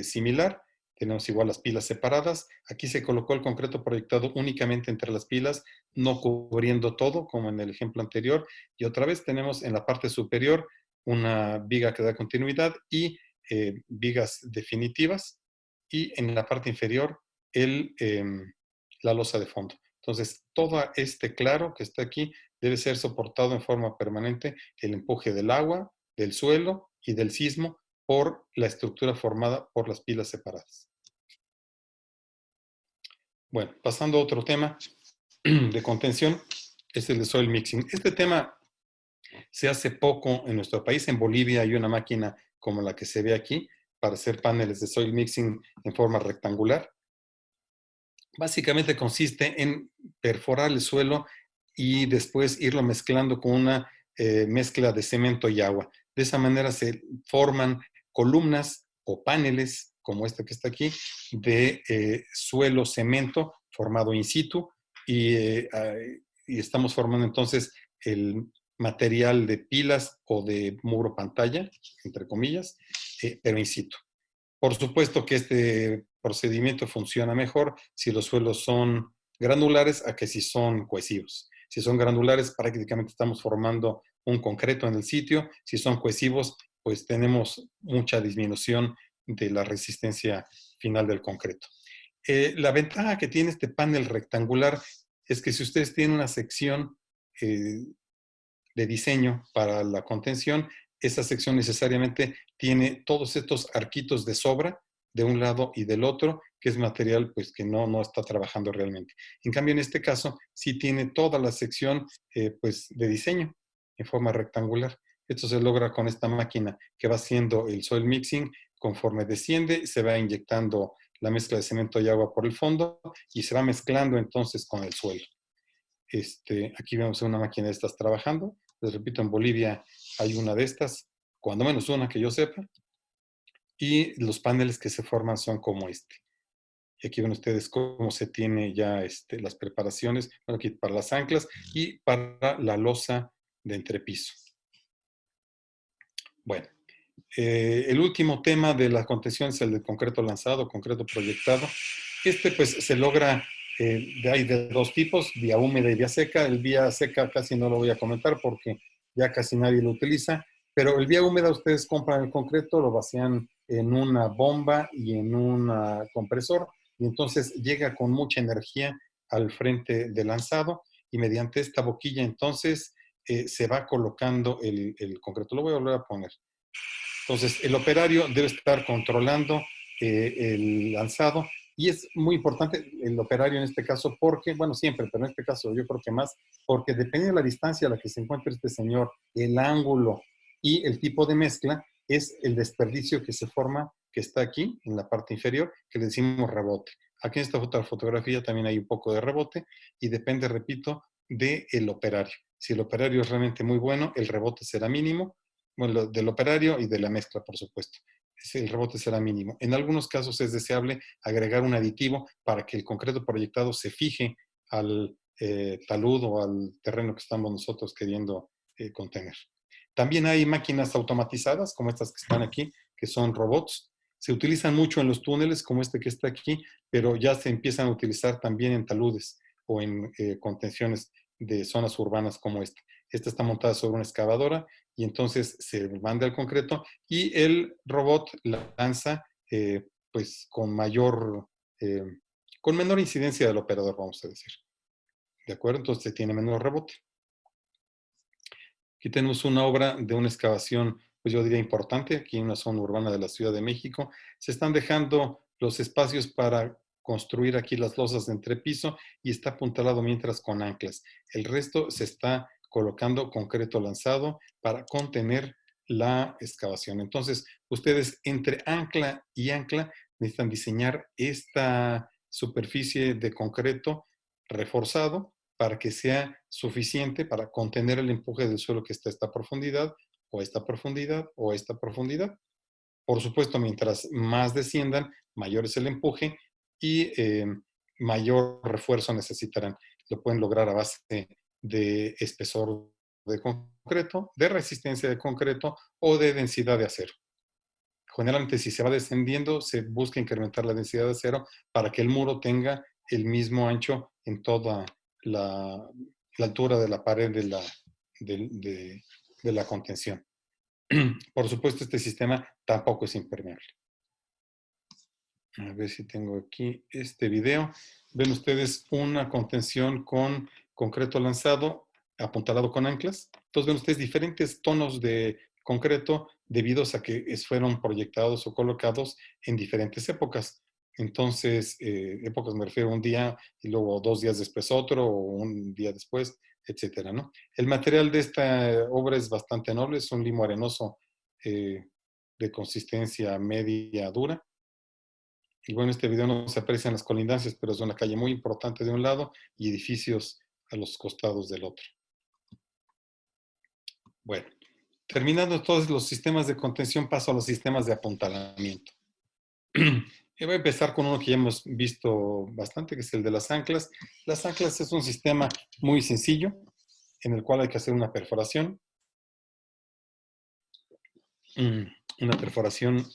Speaker 2: similar. Tenemos igual las pilas separadas. Aquí se colocó el concreto proyectado únicamente entre las pilas, no cubriendo todo, como en el ejemplo anterior. Y otra vez tenemos en la parte superior una viga que da continuidad y vigas definitivas. Y en la parte inferior la losa de fondo. Entonces, todo este claro que está aquí debe ser soportado en forma permanente el empuje del agua, del suelo y del sismo por la estructura formada por las pilas separadas. Bueno, pasando a otro tema de contención, es el de soil mixing. Este tema se hace poco en nuestro país. En Bolivia hay una máquina como la que se ve aquí para hacer paneles de soil mixing en forma rectangular. Básicamente consiste en perforar el suelo y después irlo mezclando con una mezcla de cemento y agua. De esa manera se forman columnas o paneles, como este que está aquí, de suelo cemento formado in situ, y estamos formando entonces el material de pilas o de muro pantalla, entre comillas, pero in situ. Por supuesto que este procedimiento funciona mejor si los suelos son granulares a que si son cohesivos. Si son granulares, prácticamente estamos formando un concreto en el sitio. Si son cohesivos, pues tenemos mucha disminución de la resistencia final del concreto. La ventaja que tiene este panel rectangular es que si ustedes tienen una sección de diseño para la contención, esa sección necesariamente tiene todos estos arquitos de sobra de un lado y del otro, que es material pues que no está trabajando realmente. En cambio, en este caso, sí tiene toda la sección pues de diseño en forma rectangular. Esto se logra con esta máquina que va haciendo el soil mixing. Conforme desciende, se va inyectando la mezcla de cemento y agua por el fondo y se va mezclando entonces con el suelo. Aquí vemos una máquina de estas trabajando. Les repito, en Bolivia hay una de estas, cuando menos una que yo sepa, y los paneles que se forman son como este. Y aquí ven ustedes cómo se tiene ya las preparaciones, bueno, aquí para las anclas y para la losa de entrepiso. Bueno, el último tema de la contención es el de concreto lanzado, concreto proyectado. Pues se logra, hay de dos tipos, vía húmeda y vía seca. El vía seca casi no lo voy a comentar porque ya casi nadie lo utiliza, pero el vía húmeda ustedes compran el concreto, lo vacían en una bomba y en un compresor, y entonces llega con mucha energía al frente del lanzado, y mediante esta boquilla entonces se va colocando el concreto. Lo voy a volver a poner. Entonces, el operario debe estar controlando el lanzado, y es muy importante el operario en este caso porque, bueno, siempre, pero en este caso yo creo que más, porque depende de la distancia a la que se encuentre este señor, el ángulo y el tipo de mezcla, es el desperdicio que se forma, que está aquí en la parte inferior, que le decimos rebote. Aquí en esta fotografía también hay un poco de rebote, y depende, repito, del operario. Si el operario es realmente muy bueno, el rebote será mínimo. Bueno, del operario y de la mezcla, por supuesto. El rebote será mínimo. En algunos casos es deseable agregar un aditivo para que el concreto proyectado se fije al talud o al terreno que estamos nosotros queriendo contener. También hay máquinas automatizadas, como estas que están aquí, que son robots. Se utilizan mucho en los túneles, como este que está aquí, pero ya se empiezan a utilizar también en taludes o en contenciones de zonas urbanas como esta. Esta está montada sobre una excavadora, y entonces se manda el concreto y el robot lanza pues con menor incidencia del operador, vamos a decir. ¿De acuerdo? Entonces tiene menor rebote. Aquí tenemos una obra de una excavación, pues yo diría importante, aquí en una zona urbana de la Ciudad de México. Se están dejando los espacios para construir aquí las losas de entrepiso y está apuntalado mientras con anclas. El resto se está colocando concreto lanzado para contener la excavación. Entonces, ustedes entre ancla y ancla necesitan diseñar esta superficie de concreto reforzado para que sea suficiente para contener el empuje del suelo que está a esta profundidad, o a esta profundidad, o a esta profundidad. Por supuesto, mientras más desciendan, mayor es el empuje y mayor refuerzo necesitarán. Lo pueden lograr a base de espesor de concreto, de resistencia de concreto o de densidad de acero. Generalmente, si se va descendiendo, se busca incrementar la densidad de acero para que el muro tenga el mismo ancho en toda la altura de la pared de la contención. Por supuesto, este sistema tampoco es impermeable. A ver si tengo aquí este video. Ven ustedes una contención con concreto lanzado, apuntalado con anclas. Entonces ven ustedes diferentes tonos de concreto debidos a que fueron proyectados o colocados en diferentes épocas. Entonces, épocas me refiero a un día y luego 2 días después otro, o un día después, etcétera, ¿no? El material de esta obra es bastante noble, es un limo arenoso de consistencia media dura. Y bueno, este video no se aprecian las colindancias, pero es una calle muy importante de un lado y edificios a los costados del otro. Bueno, terminando todos los sistemas de contención, paso a los sistemas de apuntalamiento. Y voy a empezar con uno que ya hemos visto bastante, que es el de las anclas. Las anclas es un sistema muy sencillo, en el cual hay que hacer una perforación. Una perforación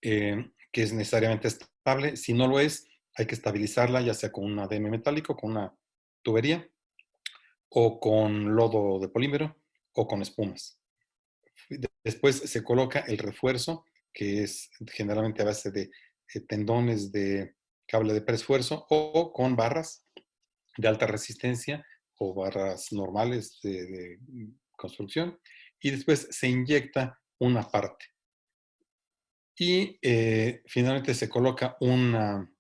Speaker 2: que es necesariamente estable. Si no lo es, hay que estabilizarla, ya sea con un ADM metálico, con una tubería, o con lodo de polímero, o con espumas. Después se coloca el refuerzo, que es generalmente a base de tendones de cable de preesfuerzo, o con barras de alta resistencia, o barras normales de construcción, y después se inyecta una parte. Y finalmente se coloca una,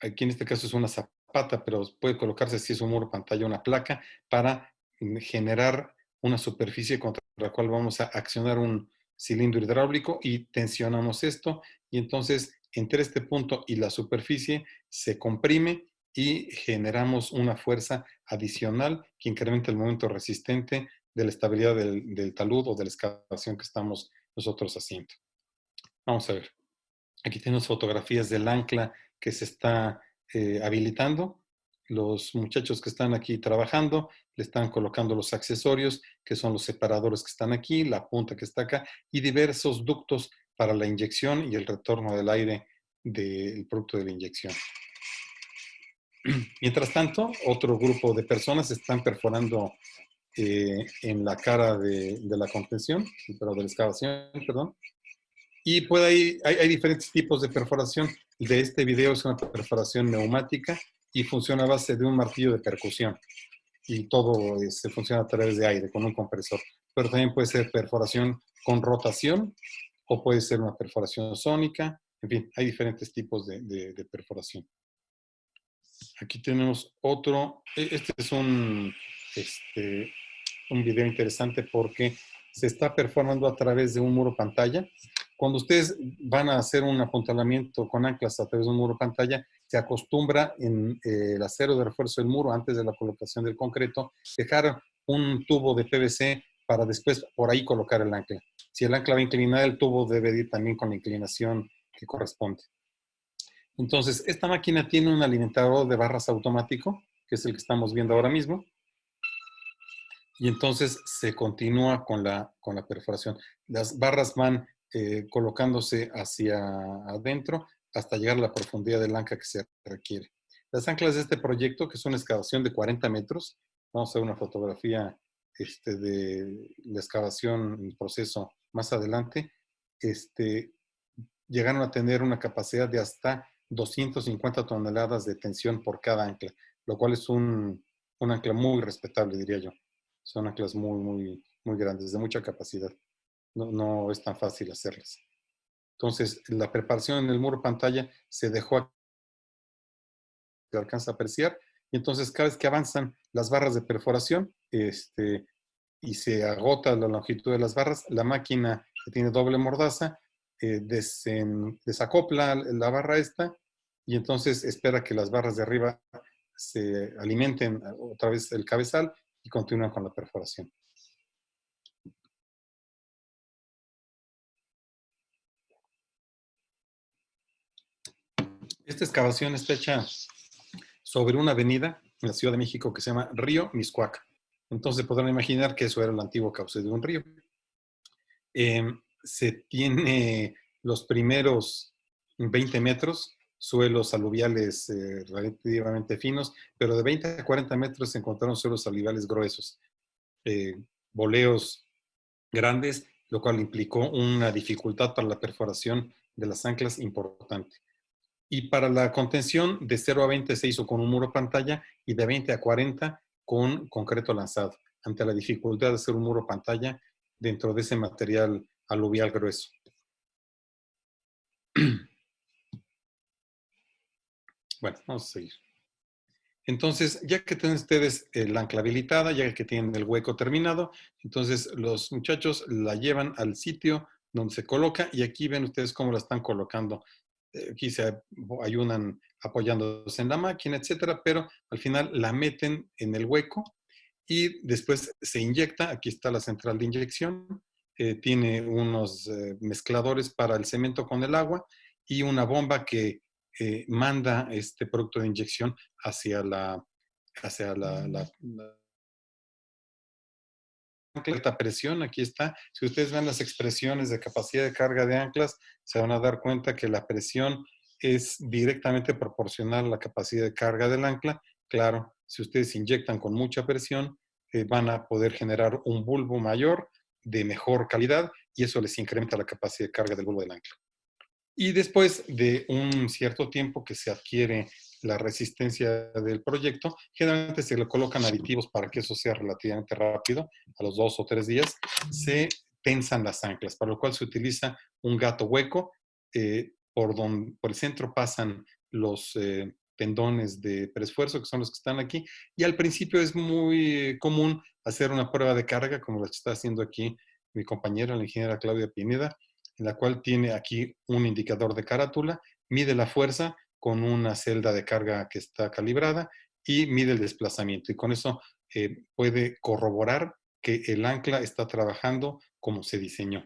Speaker 2: aquí en este caso es una zapata, pero puede colocarse si es un muro pantalla, una placa, para generar una superficie contra la cual vamos a accionar un cilindro hidráulico y tensionamos esto, y entonces entre este punto y la superficie se comprime y generamos una fuerza adicional que incrementa el momento resistente de la estabilidad del talud o de la excavación que estamos nosotros haciendo. Vamos a ver. Aquí tenemos fotografías del ancla que se está habilitando. Los muchachos que están aquí trabajando le están colocando los accesorios, que son los separadores que están aquí, la punta que está acá, y diversos ductos para la inyección y el retorno del aire del producto de la inyección. Mientras tanto, otro grupo de personas están perforando en la cara de la contención, pero de la excavación, perdón. Y hay diferentes tipos de perforación. De este video es una perforación neumática y funciona a base de un martillo de percusión. Y todo se funciona a través de aire, con un compresor. Pero también puede ser perforación con rotación o puede ser una perforación sónica. En fin, hay diferentes tipos de perforación. Aquí tenemos otro. Este es un video interesante porque se está perforando a través de un muro pantalla. Cuando ustedes van a hacer un apuntalamiento con anclas a través de un muro pantalla, se acostumbra en el acero de refuerzo del muro, antes de la colocación del concreto, dejar un tubo de PVC para después por ahí colocar el ancla. Si el ancla va inclinada, el tubo debe ir también con la inclinación que corresponde. Entonces, esta máquina tiene un alimentador de barras automático, que es el que estamos viendo ahora mismo. Y entonces se continúa con la perforación. Las barras van colocándose hacia adentro hasta llegar a la profundidad del ancla que se requiere. Las anclas de este proyecto, que es una excavación de 40 metros, vamos a ver una fotografía de la excavación en proceso más adelante, llegaron a tener una capacidad de hasta 250 toneladas de tensión por cada ancla, lo cual es un ancla muy respetable, diría yo. Son anclas muy, muy, muy grandes, de mucha capacidad. No es tan fácil hacerlas. Entonces, la preparación en el muro pantalla se dejó, se alcanza a apreciar, y entonces cada vez que avanzan las barras de perforación, y se agota la longitud de las barras, la máquina que tiene doble mordaza desacopla la barra esta y entonces espera que las barras de arriba se alimenten otra vez el cabezal y continúan con la perforación. Esta excavación está hecha sobre una avenida en la Ciudad de México que se llama Río Miscuac. Entonces podrán imaginar que eso era el antiguo cauce de un río. Se tiene los primeros 20 metros, suelos aluviales relativamente finos, pero de 20 a 40 metros se encontraron suelos aluviales gruesos, boleos grandes, lo cual implicó una dificultad para la perforación de las anclas importante. Y para la contención, de 0 a 20 se hizo con un muro pantalla y de 20 a 40 con concreto lanzado, ante la dificultad de hacer un muro pantalla dentro de ese material aluvial grueso. Bueno, vamos a seguir. Entonces, ya que tienen ustedes la ancla habilitada, ya que tienen el hueco terminado, entonces los muchachos la llevan al sitio donde se coloca y aquí ven ustedes cómo la están colocando. Aquí se ayudan apoyándose en la máquina, etcétera, pero al final la meten en el hueco y después se inyecta. Aquí está la central de inyección. Tiene unos mezcladores para el cemento con el agua y una bomba que manda este producto de inyección hacia la alta presión. Aquí está. Si ustedes ven las expresiones de capacidad de carga de anclas, se van a dar cuenta que la presión es directamente proporcional a la capacidad de carga del ancla. Claro, si ustedes inyectan con mucha presión, van a poder generar un bulbo mayor de mejor calidad y eso les incrementa la capacidad de carga del bulbo del ancla. Y después de un cierto tiempo que se adquiere la resistencia del proyecto, generalmente se le colocan aditivos para que eso sea relativamente rápido. A los 2 o 3 días se tensan las anclas, para lo cual se utiliza un gato hueco. Por el centro pasan los tendones de preesfuerzo, que son los que están aquí. Y al principio es muy común hacer una prueba de carga, como la que está haciendo aquí mi compañera, la ingeniera Claudia Pineda, en la cual tiene aquí un indicador de carátula, mide la fuerza con una celda de carga que está calibrada y mide el desplazamiento. Y con eso puede corroborar que el ancla está trabajando como se diseñó.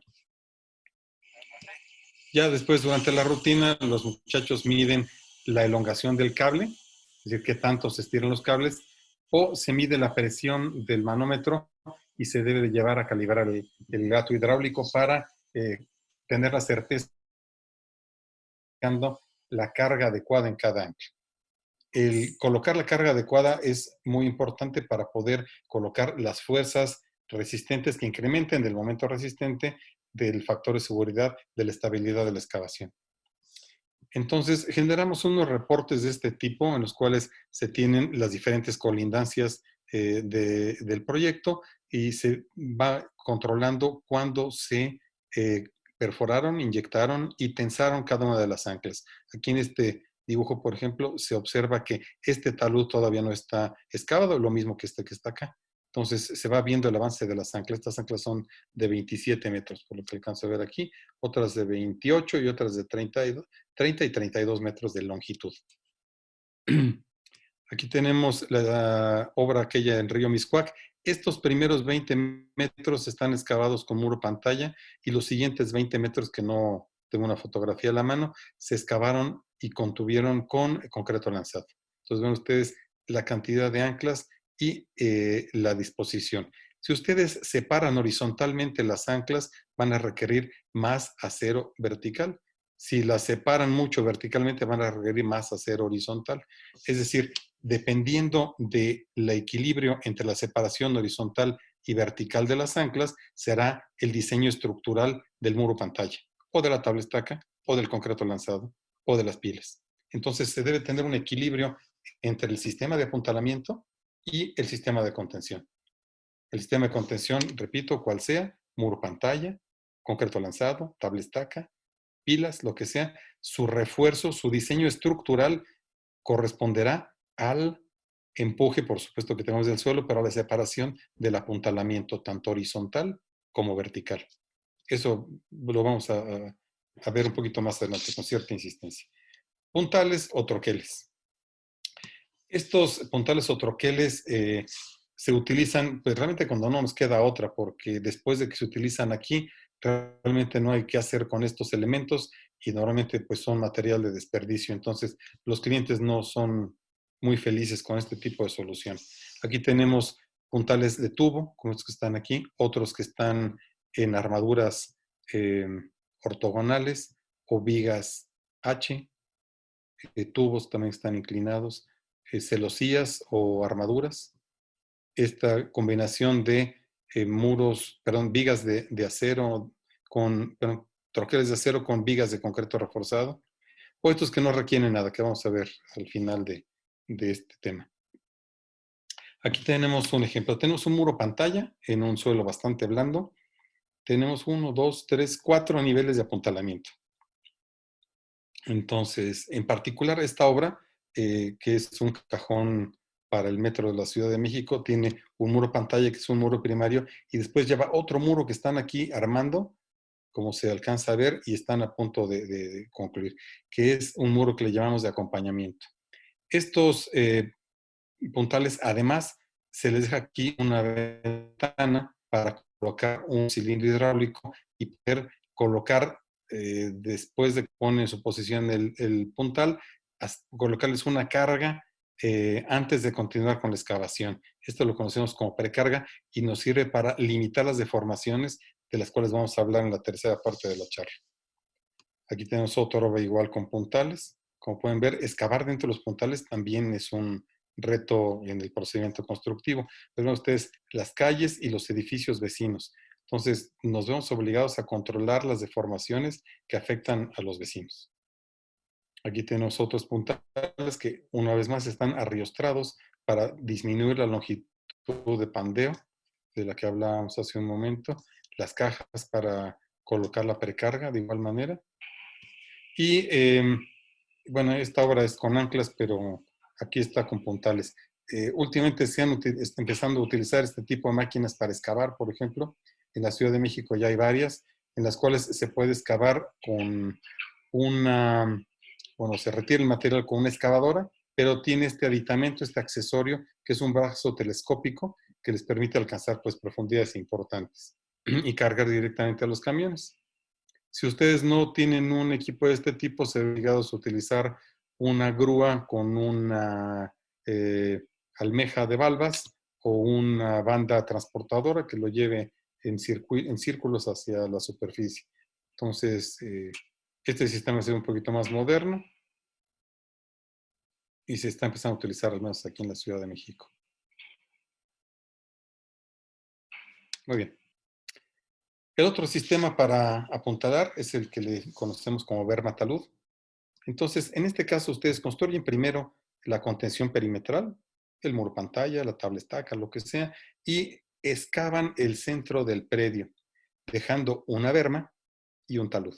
Speaker 2: Ya después, durante la rutina, los muchachos miden la elongación del cable, es decir, qué tanto se estiran los cables, o se mide la presión del manómetro y se debe de llevar a calibrar el gato hidráulico para tener la certeza de la carga adecuada en cada ancla. El colocar la carga adecuada es muy importante para poder colocar las fuerzas resistentes que incrementen del momento resistente, del factor de seguridad, de la estabilidad de la excavación. Entonces, generamos unos reportes de este tipo en los cuales se tienen las diferentes colindancias del proyecto y se va controlando cuándo se perforaron, inyectaron y tensaron cada una de las anclas. Aquí en este dibujo, por ejemplo, se observa que este talud todavía no está excavado, lo mismo que este que está acá. Entonces se va viendo el avance de las anclas. Estas anclas son de 27 metros, por lo que alcanzo a ver aquí, otras de 28 y otras de 30 y 32 metros de longitud. Aquí tenemos la obra aquella en Río Miscuac. Estos primeros 20 metros están excavados con muro pantalla y los siguientes 20 metros, que no tengo una fotografía a la mano, se excavaron y contuvieron con concreto lanzado. Entonces ven ustedes la cantidad de anclas y la disposición. Si ustedes separan horizontalmente las anclas, van a requerir más acero vertical. Si las separan mucho verticalmente, van a requerir más acero horizontal. Es decir, dependiendo del equilibrio entre la separación horizontal y vertical de las anclas, será el diseño estructural del muro pantalla, o de la tabla estaca, o del concreto lanzado, o de las pilas. Entonces, se debe tener un equilibrio entre el sistema de apuntalamiento y el sistema de contención. El sistema de contención, repito, cual sea, muro pantalla, concreto lanzado, tabla estaca, pilas, lo que sea, su refuerzo, su diseño estructural corresponderá al empuje, por supuesto, que tenemos del suelo, pero a la separación del apuntalamiento, tanto horizontal como vertical. Eso lo vamos a ver un poquito más adelante con cierta insistencia. Puntales o troqueles. Estos puntales o troqueles se utilizan pues, realmente cuando no nos queda otra, porque después de que se utilizan aquí, realmente no hay que hacer con estos elementos y normalmente pues son material de desperdicio. Entonces los clientes no son muy felices con este tipo de solución. Aquí tenemos puntales de tubo, como estos que están aquí, otros que están en armaduras ortogonales o vigas H, tubos también están inclinados, celosías o armaduras. Esta combinación de muros, perdón, vigas de acero con, perdón, troqueles de acero con vigas de concreto reforzado, o estos que no requieren nada, que vamos a ver al final de este tema. Aquí tenemos un ejemplo. Tenemos un muro pantalla en un suelo bastante blando. Tenemos 1, 2, 3, 4 niveles de apuntalamiento. Entonces, en particular, esta obra, que es un cajón para el metro de la Ciudad de México, tiene un muro pantalla, que es un muro primario, y después lleva otro muro que están aquí armando, como se alcanza a ver, y están a punto de concluir, que es un muro que le llamamos de acompañamiento. Estos puntales, además, se les deja aquí una ventana para colocar un cilindro hidráulico y poder colocar, después de que pone en su posición el puntal, colocarles una carga antes de continuar con la excavación. Esto lo conocemos como precarga y nos sirve para limitar las deformaciones de las cuales vamos a hablar en la tercera parte de la charla. Aquí tenemos otra obra igual con puntales. Como pueden ver, excavar dentro de los puntales también es un reto en el procedimiento constructivo. Ven ustedes las calles y los edificios vecinos. Entonces, nos vemos obligados a controlar las deformaciones que afectan a los vecinos. Aquí tenemos otros puntales que, una vez más, están arriostrados para disminuir la longitud de pandeo, de la que hablábamos hace un momento. Las cajas para colocar la precarga de igual manera. Y bueno, esta obra es con anclas, pero aquí está con puntales. Últimamente se han empezando a utilizar este tipo de máquinas para excavar, por ejemplo. En la Ciudad de México ya hay varias, en las cuales se puede excavar con una, bueno, se retira el material con una excavadora, pero tiene este aditamento, este accesorio, que es un brazo telescópico que les permite alcanzar pues profundidades importantes y cargar directamente a los camiones. Si ustedes no tienen un equipo de este tipo, se ven obligados a utilizar una grúa con una almeja de valvas o una banda transportadora que lo lleve en círculos hacia la superficie. Entonces, este sistema es un poquito más moderno y se está empezando a utilizar al menos aquí en la Ciudad de México. Muy bien. El otro sistema para apuntalar es el que le conocemos como vermatalud. Entonces, en este caso, ustedes construyen primero la contención perimetral, el muro pantalla, la tabla estaca, lo que sea, y excavan el centro del predio, dejando una berma y un talud.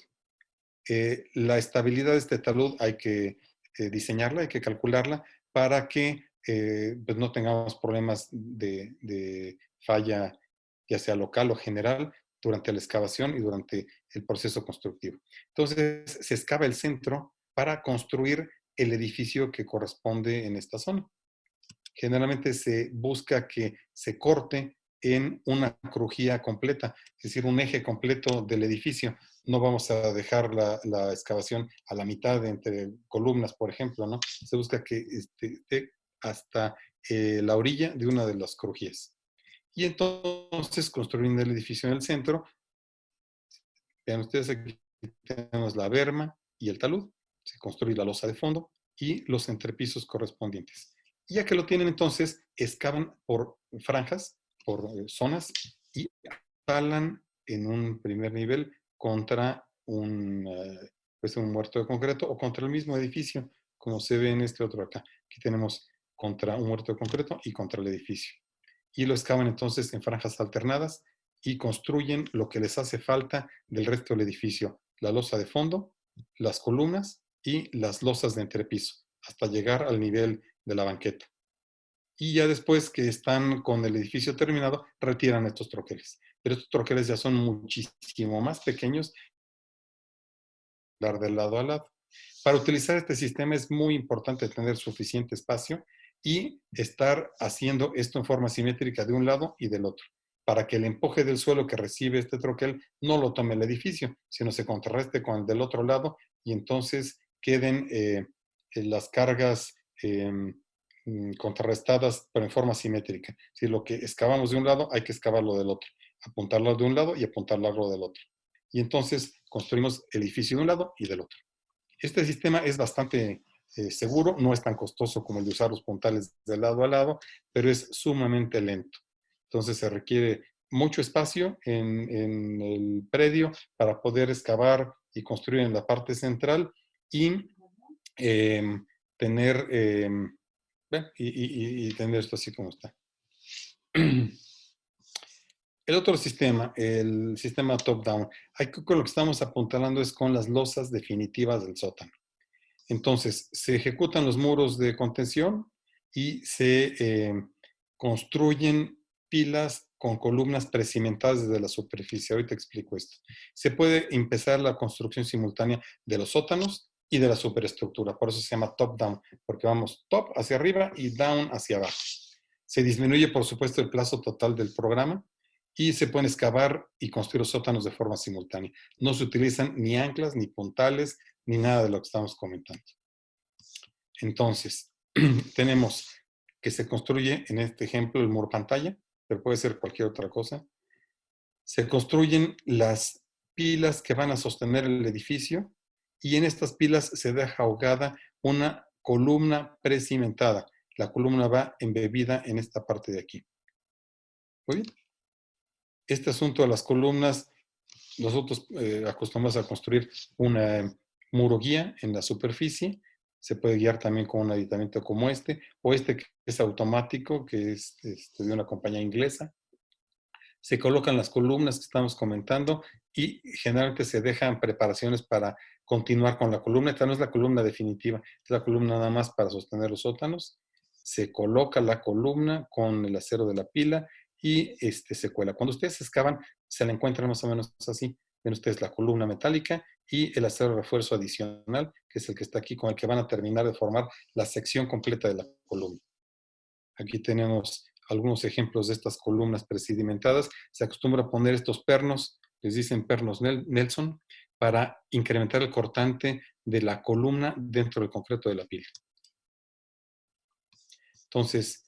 Speaker 2: La estabilidad de este talud hay que diseñarla, hay que calcularla para que pues no tengamos problemas de falla, ya sea local o general, durante la excavación y durante el proceso constructivo. Entonces, se excava el centro para construir el edificio que corresponde en esta zona. Generalmente se busca que se corte en una crujía completa, es decir, un eje completo del edificio. No vamos a dejar la excavación a la mitad entre columnas, por ejemplo, ¿no? Se busca que esté hasta la orilla de una de las crujías. Y entonces, construyendo el edificio en el centro, vean ustedes, aquí tenemos la berma y el talud, se construye la losa de fondo y los entrepisos correspondientes. Y ya que lo tienen, entonces, excavan por franjas, por zonas, y talan en un primer nivel contra pues un muerto de concreto o contra el mismo edificio, como se ve en este otro acá. Aquí tenemos contra un muerto de concreto y contra el edificio. Y lo excavan entonces en franjas alternadas y construyen lo que les hace falta del resto del edificio, la losa de fondo las columnas y las losas de entrepiso, hasta llegar al nivel de la banqueta. Y ya después que están con el edificio terminado, retiran estos troqueles. Pero estos troqueles ya son muchísimo más pequeños de lado a lado. Para utilizar este sistema es muy importante tener suficiente espacio y estar haciendo esto en forma simétrica de un lado y del otro, para que el empuje del suelo que recibe este troquel no lo tome el edificio, sino se contrarreste con el del otro lado y entonces queden las cargas contrarrestadas, pero en forma simétrica. Si lo que excavamos de un lado, hay que excavarlo del otro, apuntarlo de un lado y apuntarlo del otro. Y entonces construimos el edificio de un lado y del otro. Este sistema es bastante seguro, no es tan costoso como el de usar los puntales de lado a lado, pero es sumamente lento. Entonces se requiere mucho espacio en el predio para poder excavar y construir en la parte central y tener, y tener esto así como está. El otro sistema, el sistema top-down, aquí con lo que estamos apuntalando es con las losas definitivas del sótano. Entonces, se ejecutan los muros de contención y se construyen pilas con columnas precimentadas desde la superficie. Ahorita explico esto. Se puede empezar la construcción simultánea de los sótanos y de la superestructura. Por eso se llama top-down, porque vamos top hacia arriba y down hacia abajo. Se disminuye, por supuesto, el plazo total del programa y se pueden excavar y construir los sótanos de forma simultánea. No se utilizan ni anclas, ni puntales, ni nada de lo que estamos comentando. Entonces, tenemos que se construye, en este ejemplo, el muro pantalla, pero puede ser cualquier otra cosa. Se construyen las pilas que van a sostener el edificio y en estas pilas se deja ahogada una columna precimentada. La columna va embebida en esta parte de aquí. Muy bien. Este asunto de las columnas, nosotros acostumbramos a construir una muro guía en la superficie. Se puede guiar también con un aditamento como este, o este que es automático, que es de una compañía inglesa. Se colocan las columnas que estamos comentando y generalmente se dejan preparaciones para continuar con la columna. Esta no es la columna definitiva, es la columna nada más para sostener los sótanos. Se coloca la columna con el acero de la pila y se cuela. Cuando ustedes excavan, se la encuentran más o menos así. Ven ustedes la columna metálica y el acero de refuerzo adicional, que es el que está aquí, con el que van a terminar de formar la sección completa de la columna. Aquí tenemos algunos ejemplos de estas columnas presedimentadas. Se acostumbra a poner estos pernos, les dicen pernos Nelson, para incrementar el cortante de la columna dentro del concreto de la pila. Entonces,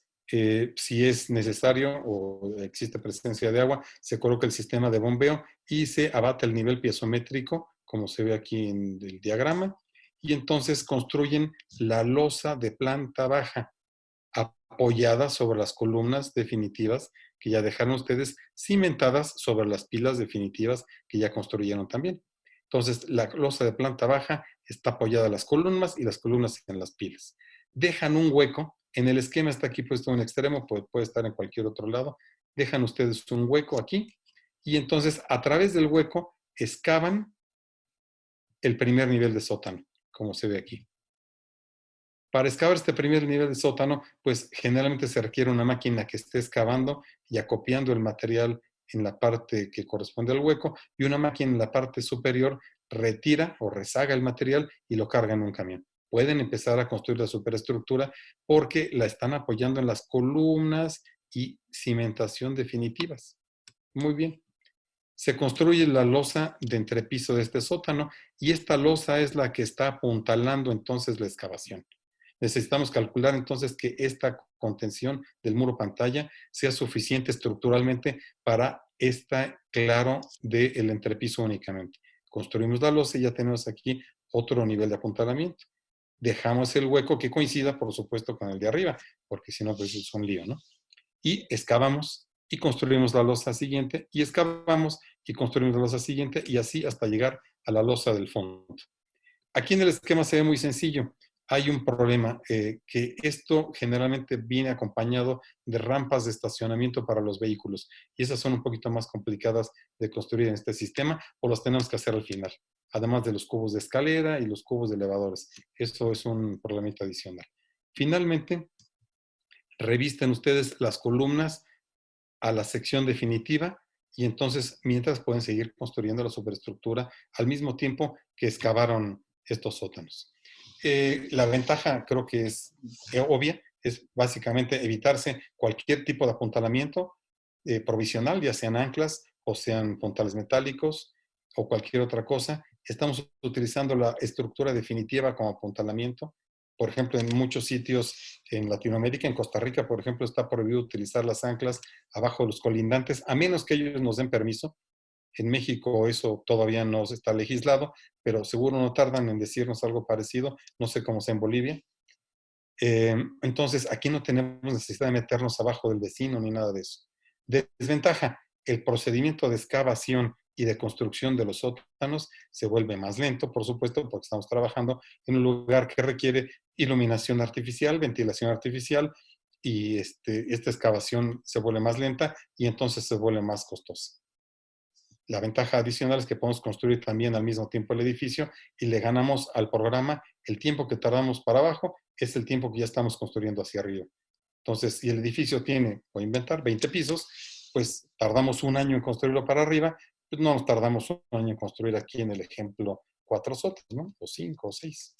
Speaker 2: si es necesario o existe presencia de agua, se coloca el sistema de bombeo y se abate el nivel piezométrico, como se ve aquí en el diagrama, y entonces construyen la losa de planta baja, apoyada sobre las columnas definitivas que ya dejaron ustedes, cimentadas sobre las pilas definitivas que ya construyeron también. Entonces, la losa de planta baja está apoyada en las columnas y las columnas en las pilas. Dejan un hueco, en el esquema está aquí puesto en un extremo, puede estar en cualquier otro lado. Dejan ustedes un hueco aquí y entonces a través del hueco excavan el primer nivel de sótano, como se ve aquí. Para excavar este primer nivel de sótano, pues generalmente se requiere una máquina que esté excavando y acopiando el material en la parte que corresponde al hueco y una máquina en la parte superior retira o rezaga el material y lo carga en un camión. Pueden empezar a construir la superestructura porque la están apoyando en las columnas y cimentación definitivas. Muy bien. Se construye la losa de entrepiso de este sótano y esta losa es la que está apuntalando entonces la excavación. Necesitamos calcular entonces que esta contención del muro pantalla sea suficiente estructuralmente para este claro del entrepiso únicamente. Construimos la losa y ya tenemos aquí otro nivel de apuntalamiento. Dejamos el hueco que coincida, por supuesto, con el de arriba, porque si no, pues es un lío, ¿no? Y excavamos y construimos la losa siguiente y excavamos y construimos la losa siguiente y así hasta llegar a la losa del fondo. Aquí en el esquema se ve muy sencillo. Hay un problema, que esto generalmente viene acompañado de rampas de estacionamiento para los vehículos y esas son un poquito más complicadas de construir en este sistema o las tenemos que hacer al final. además de los cubos de escalera y los cubos de elevadores. Esto es un problemita adicional. Finalmente, revisten ustedes las columnas a la sección definitiva y entonces mientras pueden seguir construyendo la superestructura al mismo tiempo que excavaron estos sótanos. La ventaja creo que es obvia, es básicamente evitarse cualquier tipo de apuntalamiento provisional, ya sean anclas o sean puntales metálicos o cualquier otra cosa. Estamos utilizando la estructura definitiva como apuntalamiento. Por ejemplo, en muchos sitios en Latinoamérica, en Costa Rica, por ejemplo, está prohibido utilizar las anclas abajo de los colindantes, a menos que ellos nos den permiso. En México eso todavía no está legislado, pero seguro no tardan en decirnos algo parecido. No sé cómo sea en Bolivia. Entonces, aquí no tenemos necesidad de meternos abajo del vecino ni nada de eso. Desventaja, el procedimiento de excavación y de construcción de los sótanos se vuelve más lento, por supuesto, porque estamos trabajando en un lugar que requiere iluminación artificial, ventilación artificial, y esta excavación se vuelve más lenta y entonces se vuelve más costosa. La ventaja adicional es que podemos construir también al mismo tiempo el edificio y le ganamos al programa el tiempo que tardamos para abajo, es el tiempo que ya estamos construyendo hacia arriba. Entonces, si el edificio tiene, voy a inventar, 20 pisos, pues tardamos un año en construirlo para arriba, pues no nos tardamos un año en construir aquí en el ejemplo 4 sótanos, ¿no? O 5 o 6.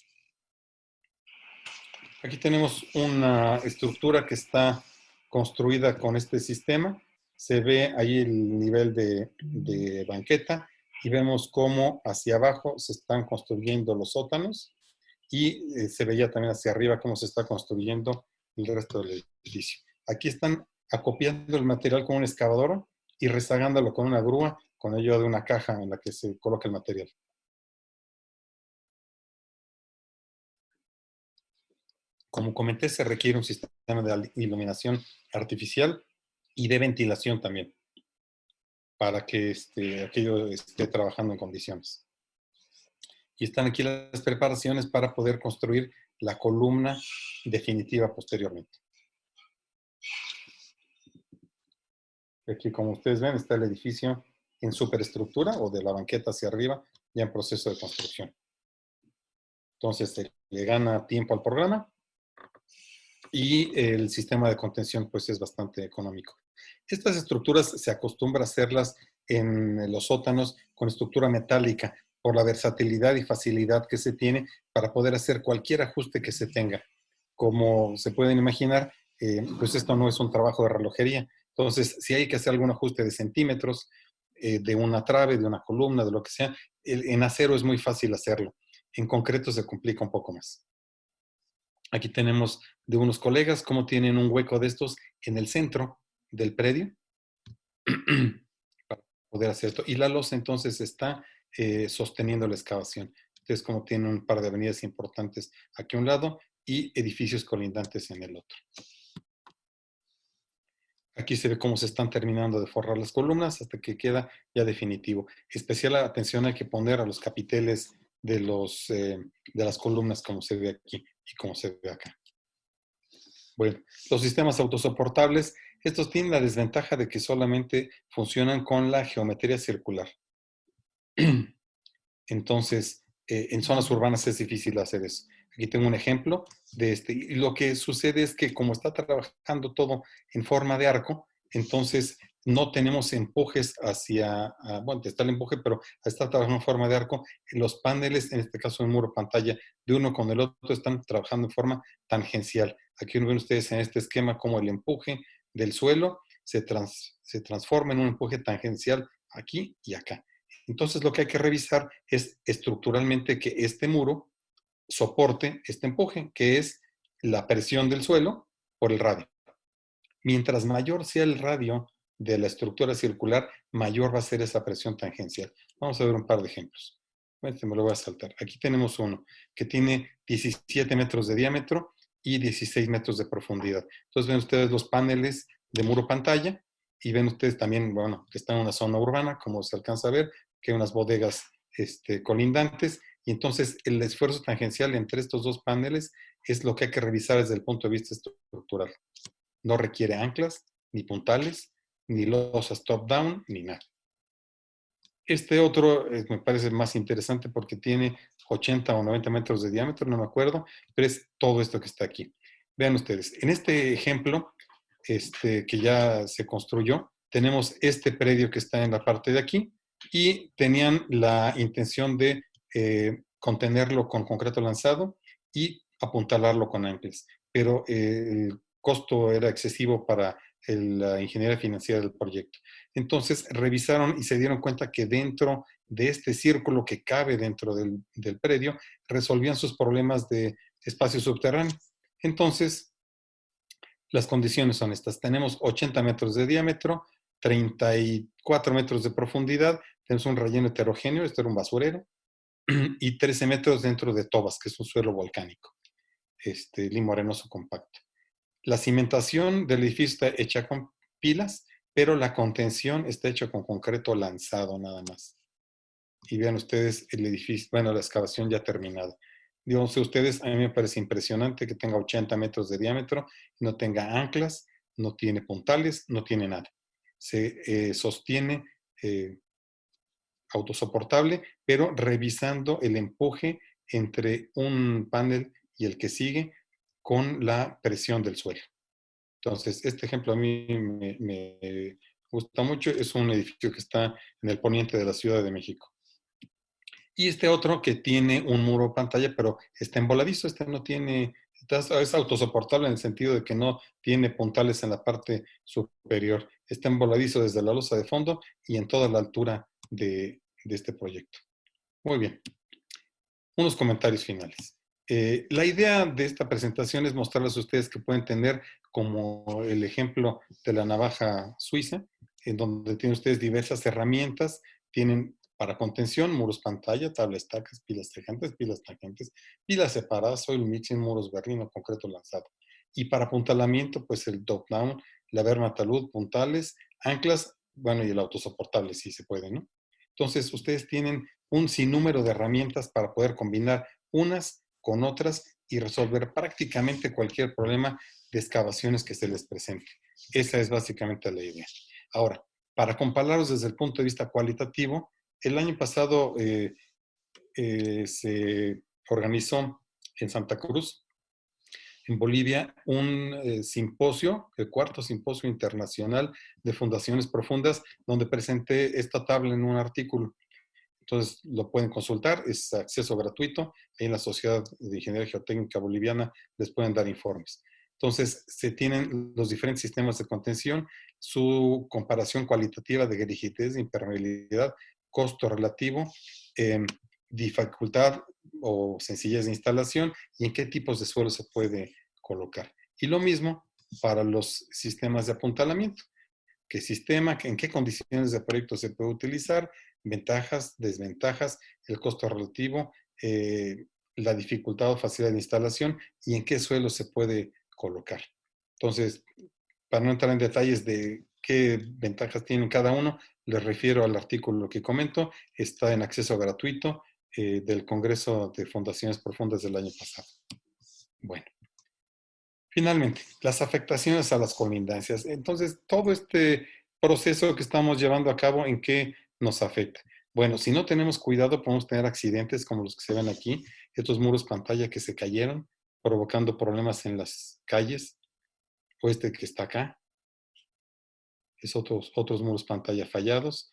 Speaker 2: Aquí tenemos una estructura que está construida con este sistema. Se ve ahí el nivel de banqueta y vemos cómo hacia abajo se están construyendo los sótanos y se veía también hacia arriba cómo se está construyendo el resto del edificio. Aquí están acopiando el material con una excavadora y rezagándolo con una grúa con ayuda de una caja en la que se coloca el material. Como comenté, se requiere un sistema de iluminación artificial y de ventilación también, para que aquello esté trabajando en condiciones. Y están aquí las preparaciones para poder construir la columna definitiva posteriormente. Aquí, como ustedes ven, está el edificio en superestructura o de la banqueta hacia arriba, ya en proceso de construcción. Entonces, se le gana tiempo al programa y el sistema de contención pues es bastante económico. Estas estructuras se acostumbra a hacerlas en los sótanos con estructura metálica por la versatilidad y facilidad que se tiene para poder hacer cualquier ajuste que se tenga. Como se pueden imaginar, pues esto no es un trabajo de relojería. Entonces, si hay que hacer algún ajuste de centímetros, de una trave, de una columna, de lo que sea, en acero es muy fácil hacerlo. En concreto se complica un poco más. Aquí tenemos de unos colegas cómo tienen un hueco de estos en el centro del predio para poder hacer esto. Y la losa entonces está sosteniendo la excavación. Entonces, como tiene un par de avenidas importantes aquí a un lado y edificios colindantes en el otro. Aquí se ve cómo se están terminando de forrar las columnas hasta que queda ya definitivo. Especial atención hay que poner a los capiteles de las columnas como se ve aquí y como se ve acá. Bueno, los sistemas autosoportables, estos tienen la desventaja de que solamente funcionan con la geometría circular. Entonces, en zonas urbanas es difícil hacer eso. Aquí tengo un ejemplo de este. Y lo que sucede es que como está trabajando todo en forma de arco, entonces no tenemos empujes hacia, bueno, está el empuje, pero está trabajando en forma de arco. Los paneles, en este caso el muro pantalla, de uno con el otro, están trabajando en forma tangencial. Aquí ven ustedes en este esquema cómo el empuje del suelo se transforma en un empuje tangencial aquí y acá. Entonces lo que hay que revisar es estructuralmente que este muro soporte este empuje, que es la presión del suelo por el radio. Mientras mayor sea el radio de la estructura circular, mayor va a ser esa presión tangencial. Vamos a ver un par de ejemplos. Este me lo voy a saltar. Aquí tenemos uno que tiene 17 metros de diámetro y 16 metros de profundidad. Entonces ven ustedes los paneles de muro pantalla y ven ustedes también, bueno, que está en una zona urbana, como se alcanza a ver, que hay unas bodegas colindantes. Y entonces el esfuerzo tangencial entre estos dos paneles es lo que hay que revisar desde el punto de vista estructural. No requiere anclas, ni puntales, ni losas top-down, ni nada. Este otro me parece más interesante porque tiene 80 o 90 metros de diámetro, no me acuerdo, pero es todo esto que está aquí. Vean ustedes, en este ejemplo que ya se construyó, tenemos este predio que está en la parte de aquí y tenían la intención de contenerlo con concreto lanzado y apuntalarlo con anclas. Pero el costo era excesivo para la ingeniería financiera del proyecto. Entonces revisaron y se dieron cuenta que dentro de este círculo que cabe dentro del predio, resolvían sus problemas de espacio subterráneo. Entonces, las condiciones son estas. Tenemos 80 metros de diámetro, 34 metros de profundidad, tenemos un relleno heterogéneo, esto era un basurero, y 13 metros dentro de tobas, que es un suelo volcánico, limo arenoso compacto. La cimentación del edificio está hecha con pilas, pero la contención está hecha con concreto lanzado nada más. Y vean ustedes el edificio, bueno, la excavación ya terminada. Digo, ustedes, a mí me parece impresionante que tenga 80 metros de diámetro, no tenga anclas, no tiene puntales, no tiene nada. Se sostiene autosoportable, pero revisando el empuje entre un panel y el que sigue con la presión del suelo. Entonces, este ejemplo a mí me gusta mucho. Es un edificio que está en el poniente de la Ciudad de México. Y este otro que tiene un muro pantalla, pero está en voladizo, este no tiene, es autosoportable en el sentido de que no tiene puntales en la parte superior. Está en voladizo desde la losa de fondo y en toda la altura de este proyecto. Muy bien. Unos comentarios finales. La idea de esta presentación es mostrarles a ustedes que pueden tener como el ejemplo de la navaja suiza, en donde tienen ustedes diversas herramientas, tienen para contención, muros pantalla, tabla estacas, pilas tangentes, pilas separadas, soil mixing, muros berlino, concreto lanzado. Y para apuntalamiento, pues el top down, la berma talud, puntales, anclas, bueno, y el autosoportable, si se puede, ¿no? Entonces, ustedes tienen un sinnúmero de herramientas para poder combinar unas con otras y resolver prácticamente cualquier problema de excavaciones que se les presente. Esa es básicamente la idea. Ahora, para compararlos desde el punto de vista cualitativo, el año pasado se organizó en Santa Cruz, en Bolivia, un simposio, el cuarto simposio internacional de fundaciones profundas, donde presenté esta tabla en un artículo. Entonces lo pueden consultar, es acceso gratuito. En la Sociedad de Ingeniería Geotécnica Boliviana les pueden dar informes. Entonces se tienen los diferentes sistemas de contención, su comparación cualitativa de rigidez, impermeabilidad, costo relativo, dificultad o sencillez de instalación y en qué tipos de suelo se puede colocar. Y lo mismo para los sistemas de apuntalamiento. ¿Qué sistema, en qué condiciones de proyecto se puede utilizar? Ventajas, desventajas, el costo relativo, la dificultad o facilidad de instalación y en qué suelo se puede colocar. Entonces, para no entrar en detalles de qué ventajas tienen cada uno, les refiero al artículo que comento. Está en acceso gratuito del Congreso de Fundaciones Profundas del año pasado. Bueno. Finalmente, las afectaciones a las colindancias. Entonces, todo este proceso que estamos llevando a cabo, ¿en qué nos afecta? Bueno, si no tenemos cuidado, podemos tener accidentes como los que se ven aquí, estos muros pantalla que se cayeron, provocando problemas en las calles, o este que está acá, es otros muros pantalla fallados.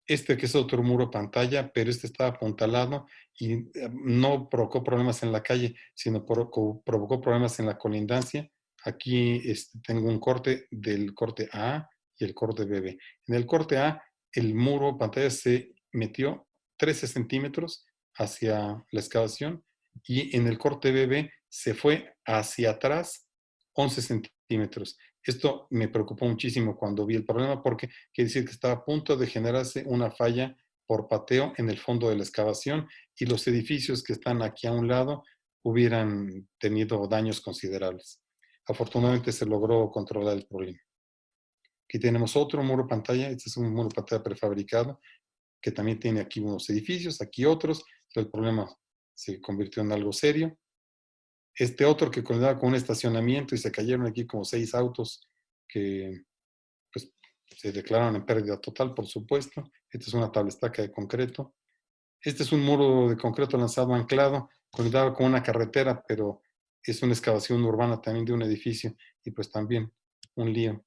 Speaker 2: Este que es otro muro pantalla, pero este está apuntalado y no provocó problemas en la calle, sino provocó problemas en la colindancia. Aquí tengo un corte del corte A y el corte BB. En el corte A, el muro pantalla se metió 13 centímetros hacia la excavación y en el corte BB se fue hacia atrás 11 centímetros. Esto me preocupó muchísimo cuando vi el problema porque quiere decir que estaba a punto de generarse una falla por pateo en el fondo de la excavación y los edificios que están aquí a un lado hubieran tenido daños considerables. Afortunadamente se logró controlar el problema. Aquí tenemos otro muro pantalla, este es un muro pantalla prefabricado que también tiene aquí unos edificios, aquí otros, el problema se convirtió en algo serio. Este otro que contaba con un estacionamiento y se cayeron aquí como 6 autos que pues, se declararon en pérdida total, por supuesto. Esta es una tablestaca de concreto. Este es un muro de concreto lanzado anclado, conectado con una carretera, pero es una excavación urbana también de un edificio y pues también un lío.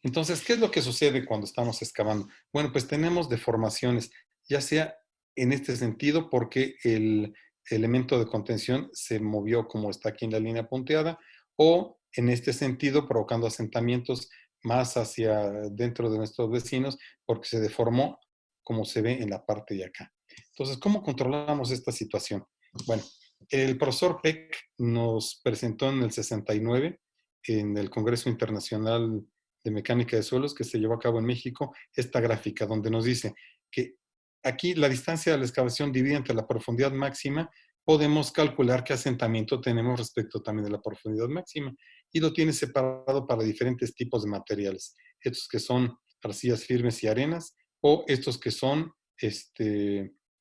Speaker 2: Entonces, ¿qué es lo que sucede cuando estamos excavando? Bueno, pues tenemos deformaciones, ya sea en este sentido porque el elemento de contención se movió como está aquí en la línea punteada, o en este sentido provocando asentamientos más hacia dentro de nuestros vecinos porque se deformó como se ve en la parte de acá. Entonces, ¿cómo controlamos esta situación? Bueno, el profesor Peck nos presentó en el 69 en el Congreso Internacional de Mecánica de Suelos que se llevó a cabo en México, esta gráfica donde nos dice que aquí la distancia de la excavación dividida entre la profundidad máxima, podemos calcular qué asentamiento tenemos respecto también de la profundidad máxima y lo tiene separado para diferentes tipos de materiales. Estos que son arcillas firmes y arenas o estos que son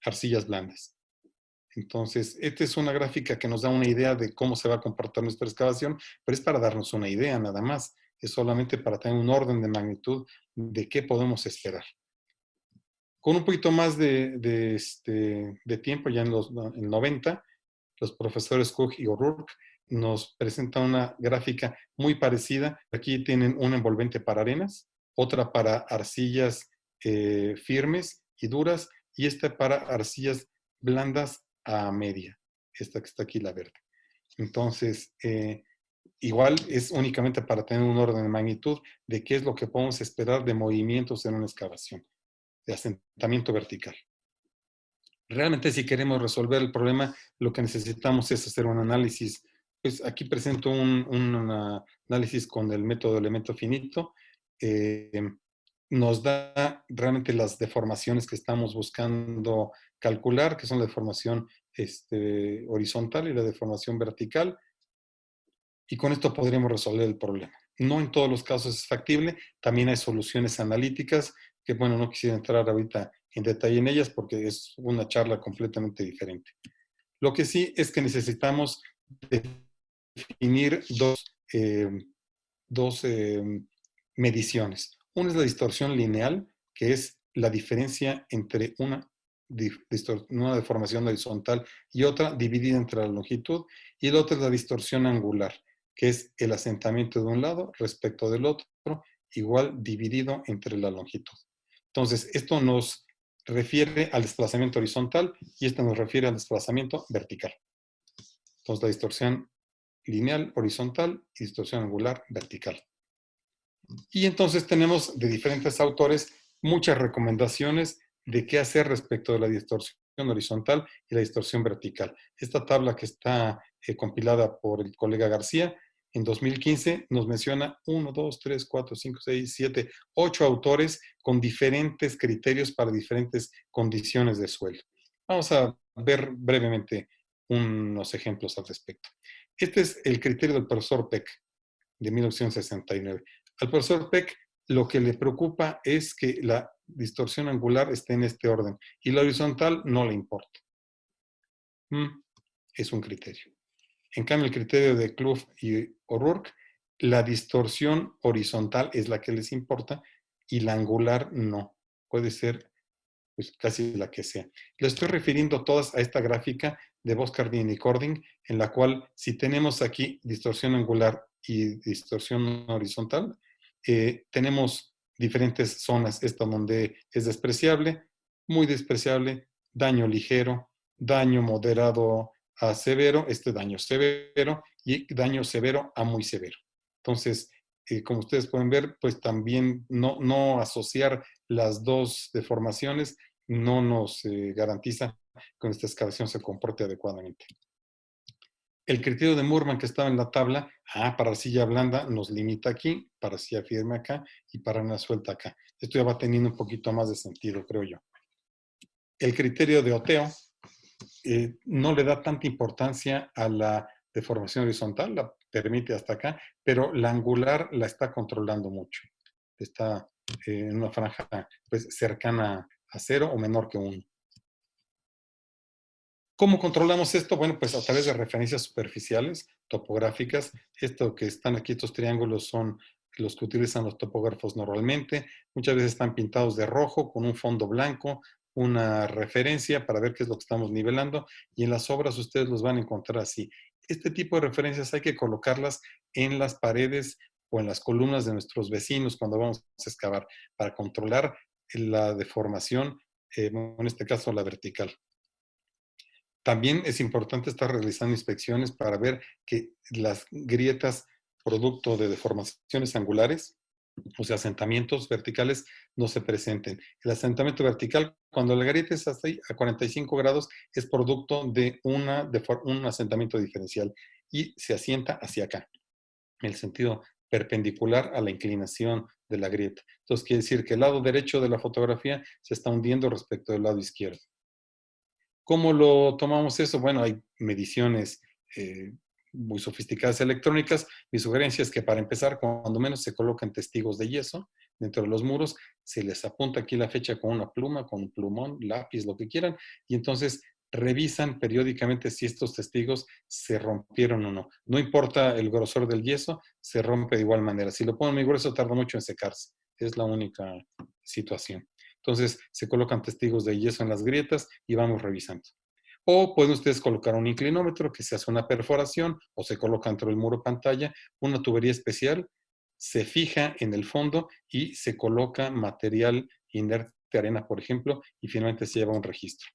Speaker 2: arcillas blandas. Entonces, esta es una gráfica que nos da una idea de cómo se va a comportar nuestra excavación, pero es para darnos una idea nada más. Es solamente para tener un orden de magnitud de qué podemos esperar. Con un poquito más de tiempo, ya en los 90, los profesores Cook y O'Rourke nos presentan una gráfica muy parecida. Aquí tienen una envolvente para arenas, otra para arcillas firmes y duras, y esta para arcillas blandas a media. Esta que está aquí, la verde. Entonces, igual es únicamente para tener un orden de magnitud de qué es lo que podemos esperar de movimientos en una excavación, de asentamiento vertical. Realmente si queremos resolver el problema, lo que necesitamos es hacer un análisis. Pues aquí presento un análisis con el método de elemento finito. Nos da realmente las deformaciones que estamos buscando calcular, que son la deformación horizontal y la deformación vertical. Y con esto podríamos resolver el problema. No en todos los casos es factible, también hay soluciones analíticas que, bueno, no quisiera entrar ahorita en detalle en ellas porque es una charla completamente diferente. Lo que sí es que necesitamos definir dos mediciones. Una es la distorsión lineal, que es la diferencia entre una deformación horizontal y otra dividida entre la longitud, y la otra es la distorsión angular, que es el asentamiento de un lado respecto del otro, igual dividido entre la longitud. Entonces, esto nos refiere al desplazamiento horizontal y esto nos refiere al desplazamiento vertical. Entonces, la distorsión lineal horizontal y distorsión angular vertical. Y entonces tenemos de diferentes autores muchas recomendaciones de qué hacer respecto de la distorsión horizontal y la distorsión vertical. Esta tabla que está compilada por el colega García en 2015 nos menciona 1, 2, 3, 4, 5, 6, 7, 8 autores con diferentes criterios para diferentes condiciones de suelo. Vamos a ver brevemente unos ejemplos al respecto. Este es el criterio del profesor Peck de 1969. Al profesor Peck lo que le preocupa es que la distorsión angular esté en este orden y la horizontal no le importa. Es un criterio. En cambio, el criterio de Clough y O'Rourke, la distorsión horizontal es la que les importa y la angular no. Puede ser pues, casi la que sea. Le estoy refiriendo todas a esta gráfica de Boscardin y Cording, en la cual si tenemos aquí distorsión angular y distorsión horizontal, tenemos diferentes zonas. Esta donde es despreciable, muy despreciable, daño ligero, daño moderado a severo, daño severo y daño severo a muy severo. Entonces, como ustedes pueden ver, pues también no asociar las dos deformaciones no nos garantiza que nuestra excavación se comporte adecuadamente. El criterio de Moorman que estaba en la tabla, para arcilla blanda nos limita aquí, para arcilla firme acá y para una suelta acá. Esto ya va teniendo un poquito más de sentido, creo yo. El criterio de Oteo no le da tanta importancia a la deformación horizontal, la permite hasta acá, pero la angular la está controlando mucho. Está en una franja pues, cercana a 0 o menor que 1. ¿Cómo controlamos esto? Bueno, pues a través de referencias superficiales, topográficas. Esto que están aquí, estos triángulos son los que utilizan los topógrafos normalmente. Muchas veces están pintados de rojo con un fondo blanco, una referencia para ver qué es lo que estamos nivelando, y en las obras ustedes los van a encontrar así. Este tipo de referencias hay que colocarlas en las paredes o en las columnas de nuestros vecinos cuando vamos a excavar para controlar la deformación, en este caso la vertical. También es importante estar realizando inspecciones para ver que las grietas producto de deformaciones angulares, o sea, asentamientos verticales, no se presenten. El asentamiento vertical, cuando la grieta es hasta ahí, a 45 grados, es producto de un asentamiento diferencial y se asienta hacia acá, en el sentido perpendicular a la inclinación de la grieta. Entonces, quiere decir que el lado derecho de la fotografía se está hundiendo respecto del lado izquierdo. ¿Cómo lo tomamos eso? Bueno, hay mediciones muy sofisticadas electrónicas. Mi sugerencia es que para empezar, cuando menos se colocan testigos de yeso dentro de los muros, se les apunta aquí la fecha con una pluma, con un plumón, lápiz, lo que quieran, y entonces revisan periódicamente si estos testigos se rompieron o no. No importa el grosor del yeso, se rompe de igual manera. Si lo ponen muy grueso, tarda mucho en secarse. Es la única situación. Entonces se colocan testigos de yeso en las grietas y vamos revisando. O pueden ustedes colocar un inclinómetro que se hace una perforación o se coloca dentro del muro pantalla una tubería especial, se fija en el fondo y se coloca material inerte, arena por ejemplo, y finalmente se lleva un registro.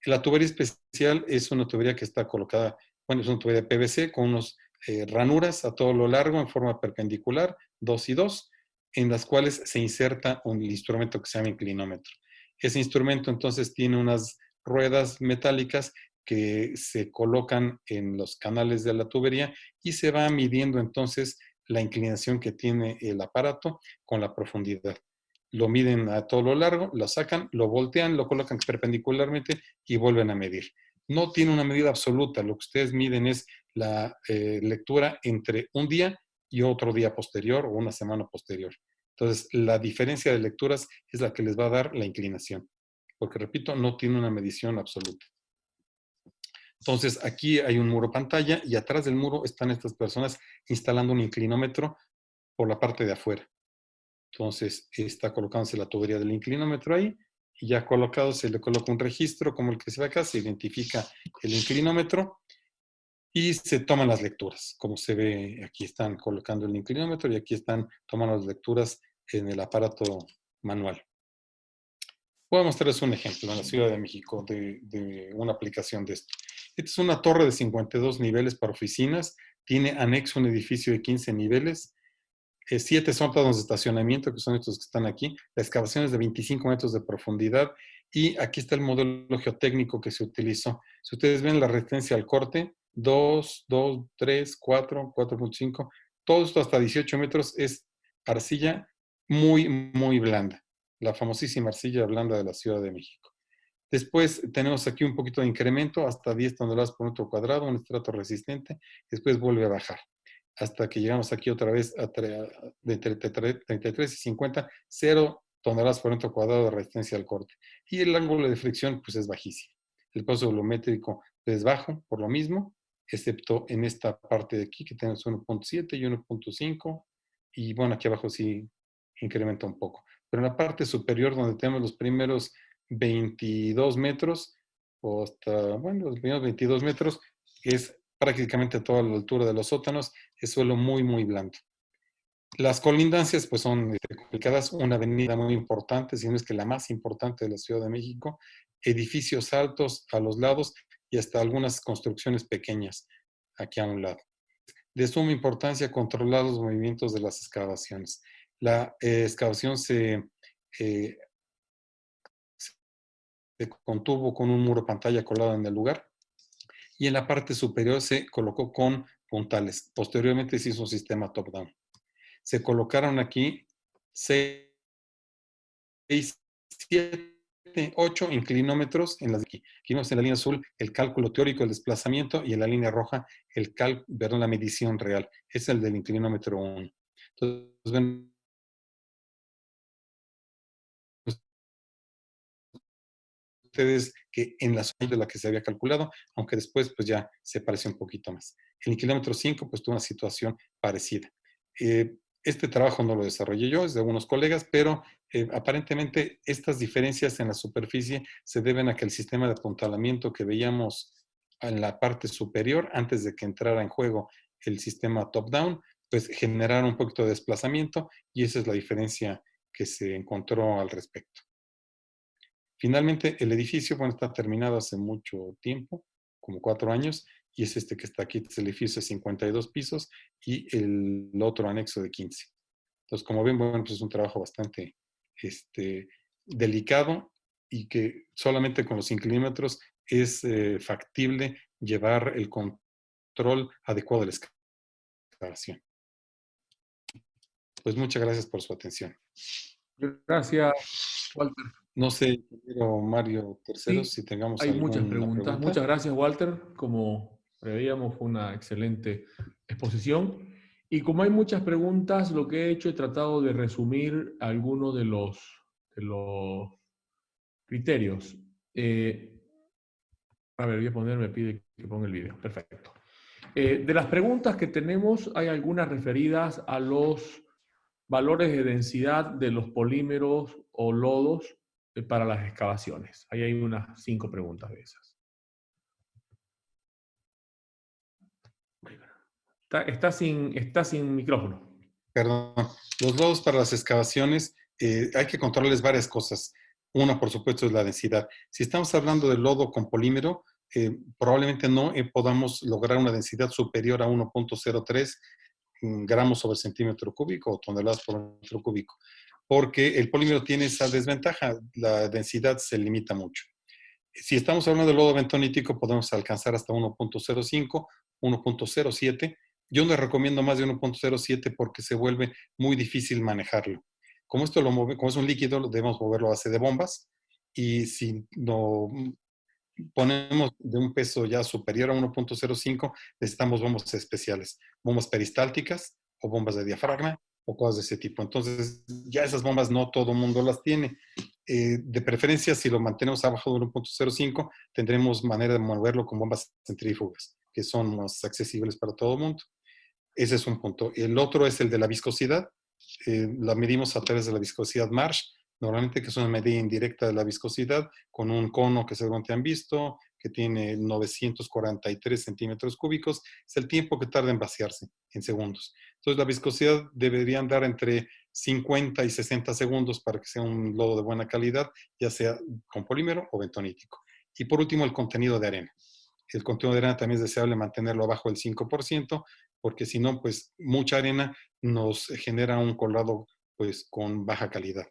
Speaker 2: La tubería especial es una tubería que está colocada, bueno, es una tubería de PVC con unas ranuras a todo lo largo en forma perpendicular, 2 y 2, en las cuales se inserta un instrumento que se llama inclinómetro. Ese instrumento entonces tiene unas ruedas metálicas que se colocan en los canales de la tubería y se va midiendo entonces la inclinación que tiene el aparato con la profundidad. Lo miden a todo lo largo, lo sacan, lo voltean, lo colocan perpendicularmente y vuelven a medir. No tiene una medida absoluta, lo que ustedes miden es la lectura entre un día y otro día posterior o una semana posterior. Entonces, la diferencia de lecturas es la que les va a dar la inclinación, porque repito, no tiene una medición absoluta. Entonces, aquí hay un muro pantalla y atrás del muro están estas personas instalando un inclinómetro por la parte de afuera. Entonces, está colocándose la tubería del inclinómetro ahí y ya colocado se le coloca un registro como el que se ve acá, se identifica el inclinómetro y se toman las lecturas. Como se ve, aquí están colocando el inclinómetro y aquí están tomando las lecturas en el aparato manual. Voy a mostrarles un ejemplo en la Ciudad de México de una aplicación de esto. Esta es una torre de 52 niveles para oficinas, tiene anexo un edificio de 15 niveles, 7 sótanos de estacionamiento, que son estos que están aquí, la excavación es de 25 metros de profundidad y aquí está el modelo geotécnico que se utilizó. Si ustedes ven la resistencia al corte, 2, 2, 3, 4, 4.5, todo esto hasta 18 metros es arcilla muy, muy blanda, la famosísima arcilla blanda de la Ciudad de México. Después tenemos aquí un poquito de incremento, hasta 10 toneladas por metro cuadrado, un estrato resistente, después vuelve a bajar hasta que llegamos aquí otra vez de entre 33 y 50, 0 toneladas por metro cuadrado de resistencia al corte. Y el ángulo de fricción pues es bajísimo. El paso volumétrico es bajo por lo mismo, excepto en esta parte de aquí que tenemos 1.7 y 1.5 y bueno, aquí abajo sí incrementa un poco. Pero en la parte superior donde tenemos los primeros 22 metros o hasta, bueno, los primeros 22 metros es prácticamente a toda la altura de los sótanos, es suelo muy, muy blando. Las colindancias pues son complicadas, una avenida muy importante, si no es que la más importante de la Ciudad de México, edificios altos a los lados y hasta algunas construcciones pequeñas aquí a un lado. De suma importancia controlar los movimientos de las excavaciones. La excavación se contuvo con un muro pantalla colado en el lugar y en la parte superior se colocó con puntales. Posteriormente se hizo un sistema top-down. Se colocaron aquí 6, 7, 8 inclinómetros en las de aquí. Aquí vemos en la línea azul el cálculo teórico del desplazamiento y en la línea roja la medición real. Es el del inclinómetro 1. Entonces, ven ustedes que en la zona de la que se había calculado, aunque después pues ya se pareció un poquito más. El kilómetro 5 pues tuvo una situación parecida. Este trabajo no lo desarrollé yo, es de algunos colegas, pero aparentemente estas diferencias en la superficie se deben a que el sistema de apuntalamiento que veíamos en la parte superior, antes de que entrara en juego el sistema top-down, pues generaron un poquito de desplazamiento y esa es la diferencia que se encontró al respecto. Finalmente, el edificio, bueno, está terminado hace mucho tiempo, como 4 años, y es este que está aquí, es el edificio de 52 pisos y el otro anexo de 15. Entonces, como ven, bueno, pues es un trabajo bastante delicado y que solamente con los inclímetros es factible llevar el control adecuado de la excavación. Pues muchas gracias por su atención.
Speaker 1: Gracias, Walter.
Speaker 2: No sé, ingeniero Mario Terceros,
Speaker 1: Sí,
Speaker 2: si tengamos
Speaker 1: hay muchas
Speaker 2: alguna
Speaker 1: preguntas.
Speaker 2: pregunta.
Speaker 1: Muchas gracias, Walter. Como preveíamos, fue una excelente exposición. Y como hay muchas preguntas, lo que he hecho, he tratado de resumir algunos de los criterios. A ver, voy a poner, me pide que ponga el video. Perfecto. De las preguntas que tenemos, hay algunas referidas a los valores de densidad de los polímeros o lodos para las excavaciones. Ahí hay unas 5 preguntas de esas. Está sin micrófono.
Speaker 2: Perdón. Los lodos para las excavaciones, hay que controlarles varias cosas. Una, por supuesto, es la densidad. Si estamos hablando de lodo con polímero, probablemente no podamos lograr una densidad superior a 1.03 gramos sobre centímetro cúbico o toneladas por metro cúbico, porque el polímero tiene esa desventaja, la densidad se limita mucho. Si estamos hablando de lodo bentonítico, podemos alcanzar hasta 1.05, 1.07. Yo no recomiendo más de 1.07 porque se vuelve muy difícil manejarlo. Como esto como es un líquido, debemos moverlo a base de bombas. Y si lo ponemos de un peso ya superior a 1.05, necesitamos bombas especiales, bombas peristálticas o bombas de diafragma o cosas de ese tipo. Entonces, ya esas bombas no todo el mundo las tiene. De preferencia, si lo mantenemos abajo de 1.05, tendremos manera de moverlo con bombas centrífugas, que son más accesibles para todo el mundo. Ese es un punto. El otro es el de la viscosidad. La medimos a través de la viscosidad Marsh, normalmente que es una medida indirecta de la viscosidad, con un cono que seguramente han visto, que tiene 943 centímetros cúbicos. Es el tiempo que tarda en vaciarse en segundos. Entonces, la viscosidad debería andar entre 50 y 60 segundos para que sea un lodo de buena calidad, ya sea con polímero o bentonítico. Y por último, el contenido de arena. El contenido de arena también es deseable mantenerlo abajo del 5%, porque si no, pues mucha arena nos genera un colado pues con baja calidad.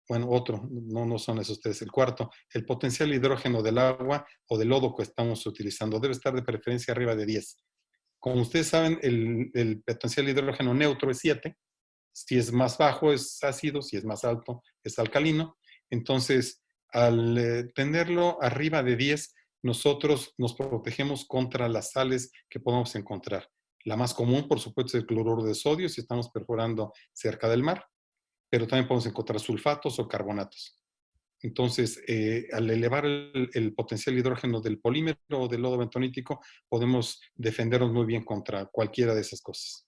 Speaker 2: Bueno, otro, no son esos tres. El cuarto, el potencial hidrógeno del agua o del lodo que estamos utilizando debe estar de preferencia arriba de 10. Como ustedes saben, el potencial hidrógeno neutro es 7. Si es más bajo es ácido, si es más alto es alcalino. Entonces, al tenerlo arriba de 10, nosotros nos protegemos contra las sales que podemos encontrar. La más común, por supuesto, es el cloruro de sodio si estamos perforando cerca del mar, pero también podemos encontrar sulfatos o carbonatos. Entonces, al elevar el potencial hidrógeno del polímero o del lodo bentonítico, podemos defendernos muy bien contra cualquiera de esas cosas.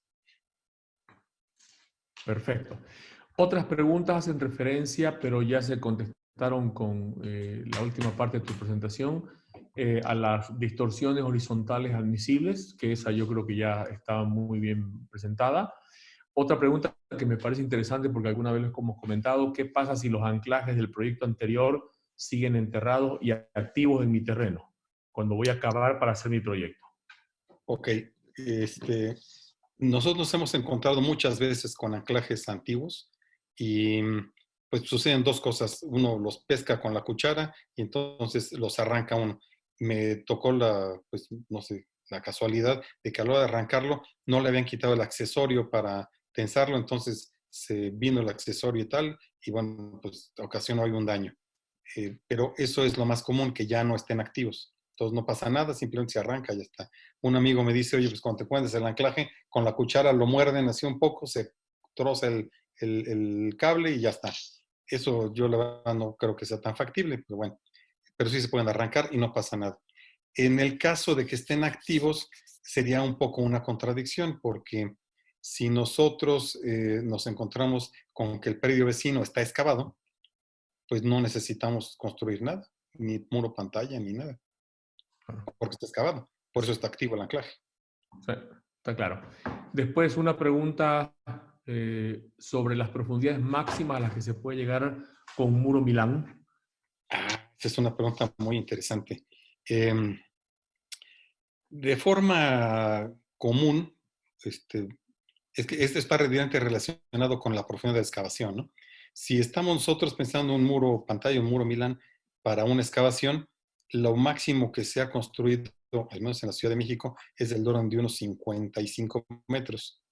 Speaker 1: Perfecto. Otras preguntas hacen referencia, pero ya se contestaron con la última parte de tu presentación, a las distorsiones horizontales admisibles, que esa yo creo que ya estaba muy bien presentada. Otra pregunta que me parece interesante, porque alguna vez lo hemos comentado, ¿qué pasa si los anclajes del proyecto anterior siguen enterrados y activos en mi terreno, cuando voy a cavar para hacer mi proyecto?
Speaker 2: Ok, nosotros nos hemos encontrado muchas veces con anclajes antiguos y pues suceden dos cosas. Uno los pesca con la cuchara y entonces los arranca uno. Me tocó pues no sé, la casualidad de que a la hora de arrancarlo no le habían quitado el accesorio para tensarlo, entonces se vino el accesorio y tal, y bueno, pues ocasionó algún daño. Pero eso es lo más común, que ya no estén activos. Entonces no pasa nada, simplemente se arranca y ya está. Un amigo me dice, oye, pues cuando te pones el anclaje, con la cuchara lo muerden así un poco, se troza el cable y ya está. Eso yo la verdad no creo que sea tan factible, pero bueno, pero sí se pueden arrancar y no pasa nada. En el caso de que estén activos, sería un poco una contradicción, porque Si nosotros nos encontramos con que el predio vecino está excavado, pues no necesitamos construir nada, ni muro pantalla, ni nada,
Speaker 1: Claro.
Speaker 2: porque está excavado. Por eso está activo el anclaje.
Speaker 1: Sí, está claro. Después, una pregunta sobre las profundidades máximas a las que se puede llegar con un muro Milán.
Speaker 2: Esa es una pregunta muy interesante. Eh, de forma común, es que esto está directamente relacionado con la profundidad de excavación, ¿no? Si estamos nosotros pensando en un muro pantalla, un muro Milán, para una excavación, lo máximo que se ha construido, al menos en la Ciudad de México, es del orden de unos 55 metros.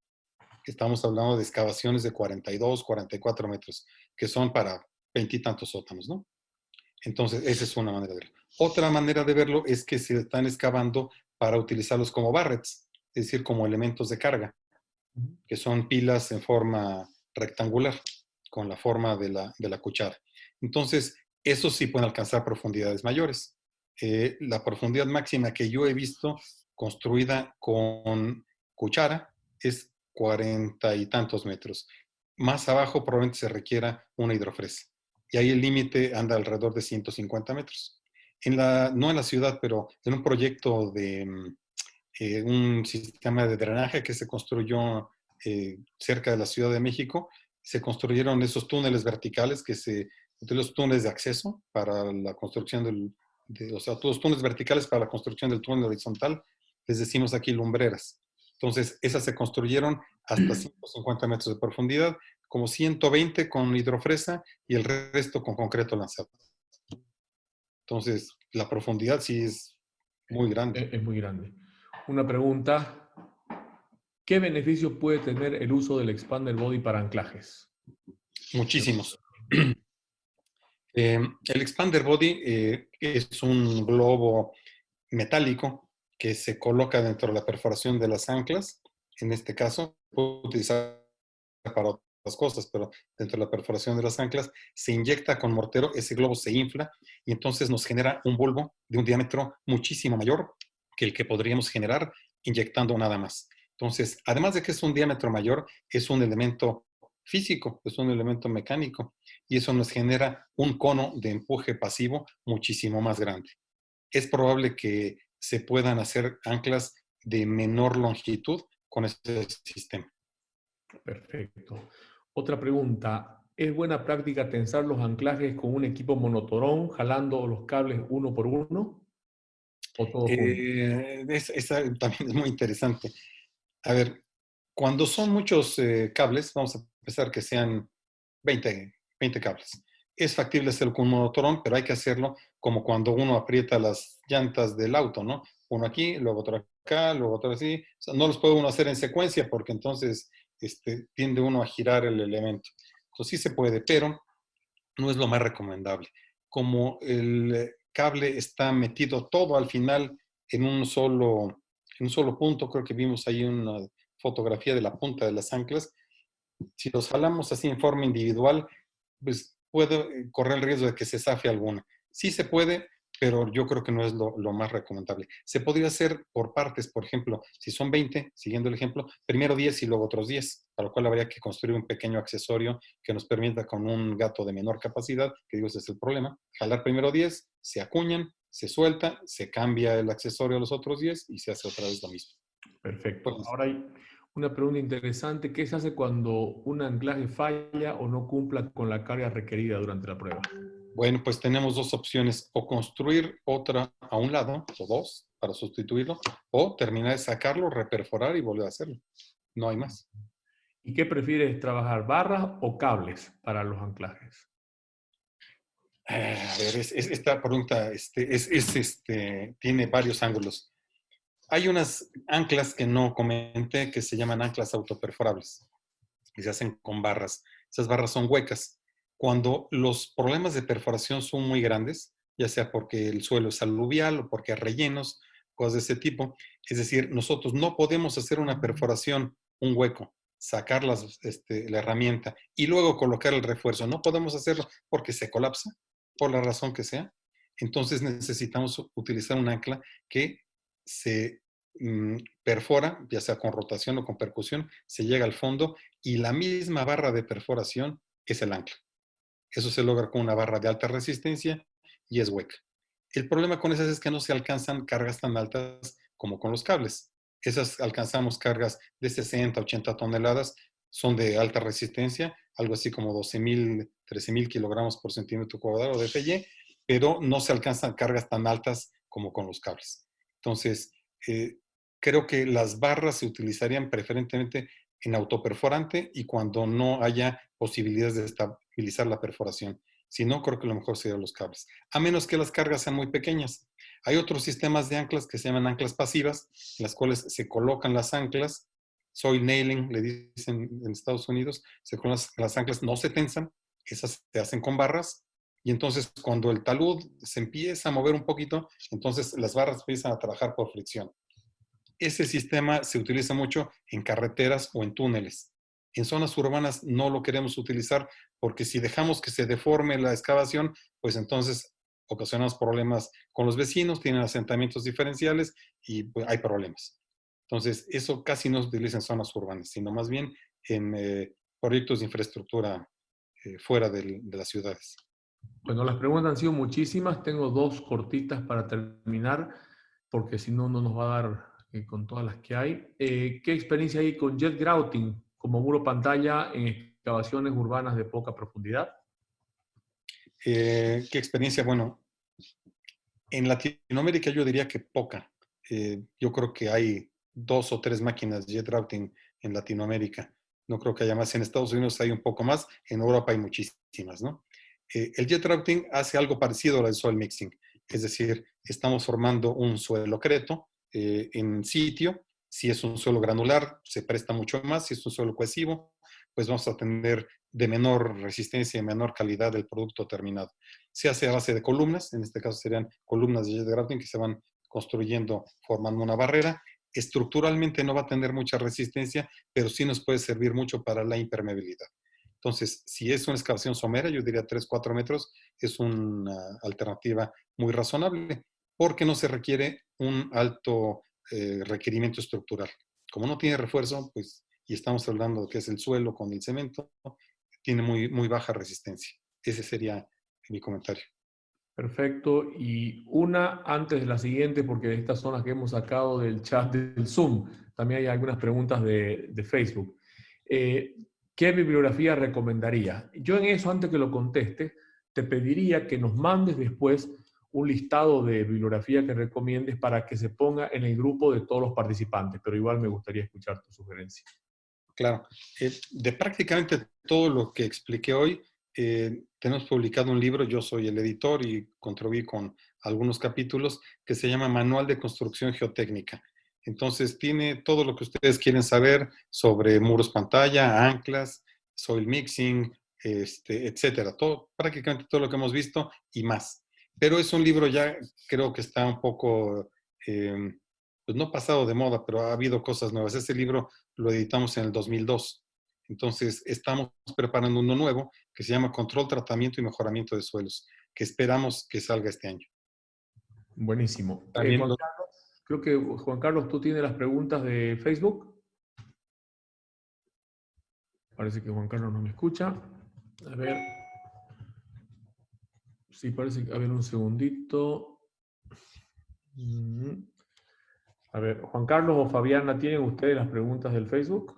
Speaker 2: Estamos hablando de excavaciones de 42, 44 metros, que son para veintitantos sótanos, ¿no? Entonces, esa es una manera de verlo. Otra manera de verlo es que se están excavando para utilizarlos como barrets, es decir, como elementos de carga, que son pilas en forma rectangular, con la forma de la cuchara. Entonces, esos sí pueden alcanzar profundidades mayores. La profundidad máxima que yo he visto construida con cuchara es 40 y tantos metros. Más abajo probablemente se requiera una hidrofresa. Y ahí el límite anda alrededor de 150 metros. No en la ciudad, pero en un proyecto de un sistema de drenaje que se construyó cerca de la Ciudad de México. Se construyeron esos túneles verticales de los túneles de acceso para la construcción o sea, todos los túneles verticales para la construcción del túnel horizontal, les decimos aquí lumbreras. Entonces, esas se construyeron hasta 150 metros de profundidad, como 120 con hidrofresa y el resto con concreto lanzado. Entonces, la profundidad sí es muy grande.
Speaker 1: Es muy grande. Una pregunta. ¿Qué beneficios puede tener el uso del expander body para anclajes?
Speaker 2: Muchísimos. El expander body es un globo metálico que se coloca dentro de la perforación de las anclas. En este caso, puede utilizar para otras cosas, pero dentro de la perforación de las anclas se inyecta con mortero, ese globo se infla y entonces nos genera un bulbo de un diámetro muchísimo mayor que el que podríamos generar inyectando nada más. Entonces, además de que es un diámetro mayor, es un elemento físico, es un elemento mecánico y eso nos genera un cono de empuje pasivo muchísimo más grande. Es probable que se puedan hacer anclas de menor longitud con este sistema.
Speaker 1: Perfecto. Otra pregunta. ¿Es buena práctica tensar los anclajes con un equipo monotorón, jalando los cables uno por uno o todos juntos?
Speaker 2: Esa también es muy interesante. A ver, cuando son muchos cables, vamos a pensar que sean 20 cables. Es factible hacerlo con un monotorón, pero hay que hacerlo como cuando uno aprieta las llantas del auto, ¿no? Uno aquí, luego otro acá, luego otro así. O sea, no los puede uno hacer en secuencia porque entonces tiende uno a girar el elemento. Entonces sí se puede, pero no es lo más recomendable. Como el cable está metido todo al final en un solo punto, creo que vimos ahí una fotografía de la punta de las anclas. Si los jalamos así en forma individual, pues puede correr el riesgo de que se zafe alguna. Sí se puede, pero yo creo que no es lo más recomendable. Se podría hacer por partes, por ejemplo, si son 20, siguiendo el ejemplo, primero 10 y luego otros 10, para lo cual habría que construir un pequeño accesorio que nos permita con un gato de menor capacidad, que digo, ese es el problema, jalar primero 10, se acuñan, se suelta, se cambia el accesorio a los otros 10 y se hace otra vez lo mismo.
Speaker 1: Perfecto.
Speaker 2: Pues,
Speaker 1: Ahora hay una pregunta interesante. ¿Qué se hace cuando un anclaje falla o no cumpla con la carga requerida durante la prueba?
Speaker 2: bueno, pues tenemos dos opciones, o construir otra a un lado, o dos, para sustituirlo, o terminar de sacarlo, reperforar y volver a hacerlo. No hay más.
Speaker 1: ¿Y qué prefieres, trabajar, barras o cables para los anclajes?
Speaker 2: A ver, esta pregunta tiene varios ángulos. Hay unas anclas que no comenté que se llaman anclas autoperforables y se hacen con barras. Esas barras son huecas. Cuando los problemas de perforación son muy grandes, ya sea porque el suelo es aluvial o porque hay rellenos, cosas de ese tipo, es decir, nosotros no podemos hacer una perforación, un hueco, sacar la herramienta y luego colocar el refuerzo. No podemos hacerlo porque se colapsa, por la razón que sea. Entonces necesitamos utilizar un ancla que se perfora, ya sea con rotación o con percusión, se llega al fondo y la misma barra de perforación es el ancla. Eso se logra con una barra de alta resistencia y es hueca. El problema con esas es que no se alcanzan cargas tan altas como con los cables. Esas alcanzamos cargas de 60, 80 toneladas, son de alta resistencia, algo así como 12,000, 13,000 kilogramos por centímetro cuadrado de FY, pero no se alcanzan cargas tan altas como con los cables. Entonces, eh, creo que las barras se utilizarían preferentemente en autoperforante y cuando no haya posibilidades de estabilizar la perforación. Si no, creo que lo mejor serían los cables, a menos que las cargas sean muy pequeñas. Hay otros sistemas de anclas que se llaman anclas pasivas, en las cuales se colocan las anclas, soil nailing, le dicen en Estados Unidos, se colocan las anclas, no se tensan, esas se hacen con barras, y entonces cuando el talud se empieza a mover un poquito, entonces las barras empiezan a trabajar por fricción. Ese sistema se utiliza mucho en carreteras o en túneles. En zonas urbanas no lo queremos utilizar porque si dejamos que se deforme la excavación, pues entonces ocasionamos problemas con los vecinos, tienen asentamientos diferenciales y pues, hay problemas. Entonces, eso casi no se utiliza en zonas urbanas, sino más bien en proyectos de infraestructura fuera de las ciudades.
Speaker 1: Bueno, las preguntas han sido muchísimas. Tengo dos cortitas para terminar, porque si no, no nos va a dar con todas las que hay. ¿Qué experiencia hay con jet grouting como muro pantalla en excavaciones urbanas de poca profundidad?
Speaker 2: ¿Qué experiencia? Bueno, en Latinoamérica yo diría que poca. Yo creo que hay 2 o 3 máquinas jet routing en Latinoamérica. No creo que haya más. En Estados Unidos hay un poco más, en Europa hay muchísimas, ¿no? El jet routing hace algo parecido al soil mixing, es decir, estamos formando un suelo creto en sitio. Si es un suelo granular, se presta mucho más. Si es un suelo cohesivo, pues vamos a tener de menor resistencia y menor calidad del producto terminado. Se hace a base de columnas, en este caso serían columnas de jet grouting que se van construyendo formando una barrera. Estructuralmente no va a tener mucha resistencia, pero sí nos puede servir mucho para la impermeabilidad. Entonces, si es una excavación somera, yo diría 3, 4 metros, es una alternativa muy razonable, porque no se requiere un alto requerimiento estructural. Como no tiene refuerzo, pues, y estamos hablando de que es el suelo con el cemento, tiene muy, muy baja resistencia. Ese sería mi comentario.
Speaker 1: Perfecto. Y una antes de la siguiente, porque estas son las que hemos sacado del chat del Zoom. También hay algunas preguntas de Facebook. Eh, ¿Qué bibliografía recomendaría? Yo en eso, antes que lo conteste, te pediría que nos mandes después un listado de bibliografía que recomiendes para que se ponga en el grupo de todos los participantes, pero igual me gustaría escuchar tu sugerencia.
Speaker 2: Claro. De prácticamente todo lo que expliqué hoy, tenemos publicado un libro, yo soy el editor y contribuí con algunos capítulos, que se llama Manual de Construcción Geotécnica. Entonces, tiene todo lo que ustedes quieren saber sobre muros pantalla, anclas, soil mixing, etcétera. Todo, prácticamente todo lo que hemos visto y más. Pero es un libro ya, creo que está un poco, pues no pasado de moda, pero ha habido cosas nuevas. Este libro lo editamos en el 2002. Entonces, estamos preparando uno nuevo que se llama Control, Tratamiento y Mejoramiento de Suelos, que esperamos que salga este año.
Speaker 1: Buenísimo.
Speaker 2: También,
Speaker 1: Juan Carlos, creo que Juan Carlos, tú tienes las preguntas de Facebook. Parece que Juan Carlos no me escucha. A ver. Sí, parece que... A ver, un segundito. A ver, Juan Carlos o Fabiana, ¿tienen ustedes las preguntas del Facebook?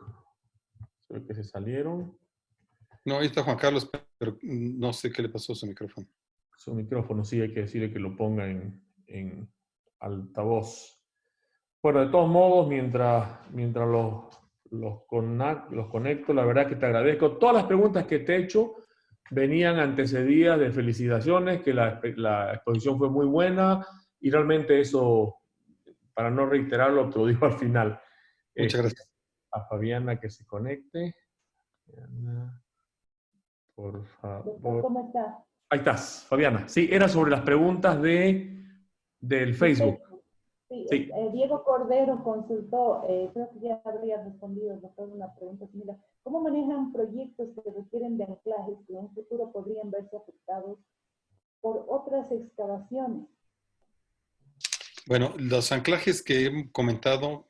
Speaker 1: Se ve que se salieron.
Speaker 2: no, ahí está Juan Carlos, pero no sé qué le pasó a su micrófono.
Speaker 1: Su micrófono, sí, hay que decirle que lo ponga en altavoz. Bueno, de todos modos, mientras los conecto, la verdad que te agradezco. Todas las preguntas que te he hecho venían antecedidas de felicitaciones, que la exposición fue muy buena y realmente eso, para no reiterarlo, te lo digo al final.
Speaker 2: Muchas gracias.
Speaker 1: A Fabiana que se conecte. Fabiana, por favor.
Speaker 3: ¿Cómo estás?
Speaker 1: Ahí estás, Fabiana. Sí, era sobre las preguntas del
Speaker 3: De
Speaker 1: Facebook.
Speaker 3: Facebook. Sí,
Speaker 1: Sí.
Speaker 3: Diego Cordero consultó, creo que ya habría respondido el doctor una pregunta similar. ¿Cómo manejan proyectos que requieren de anclajes que en un futuro podrían verse afectados por otras excavaciones?
Speaker 2: Bueno, los anclajes que he comentado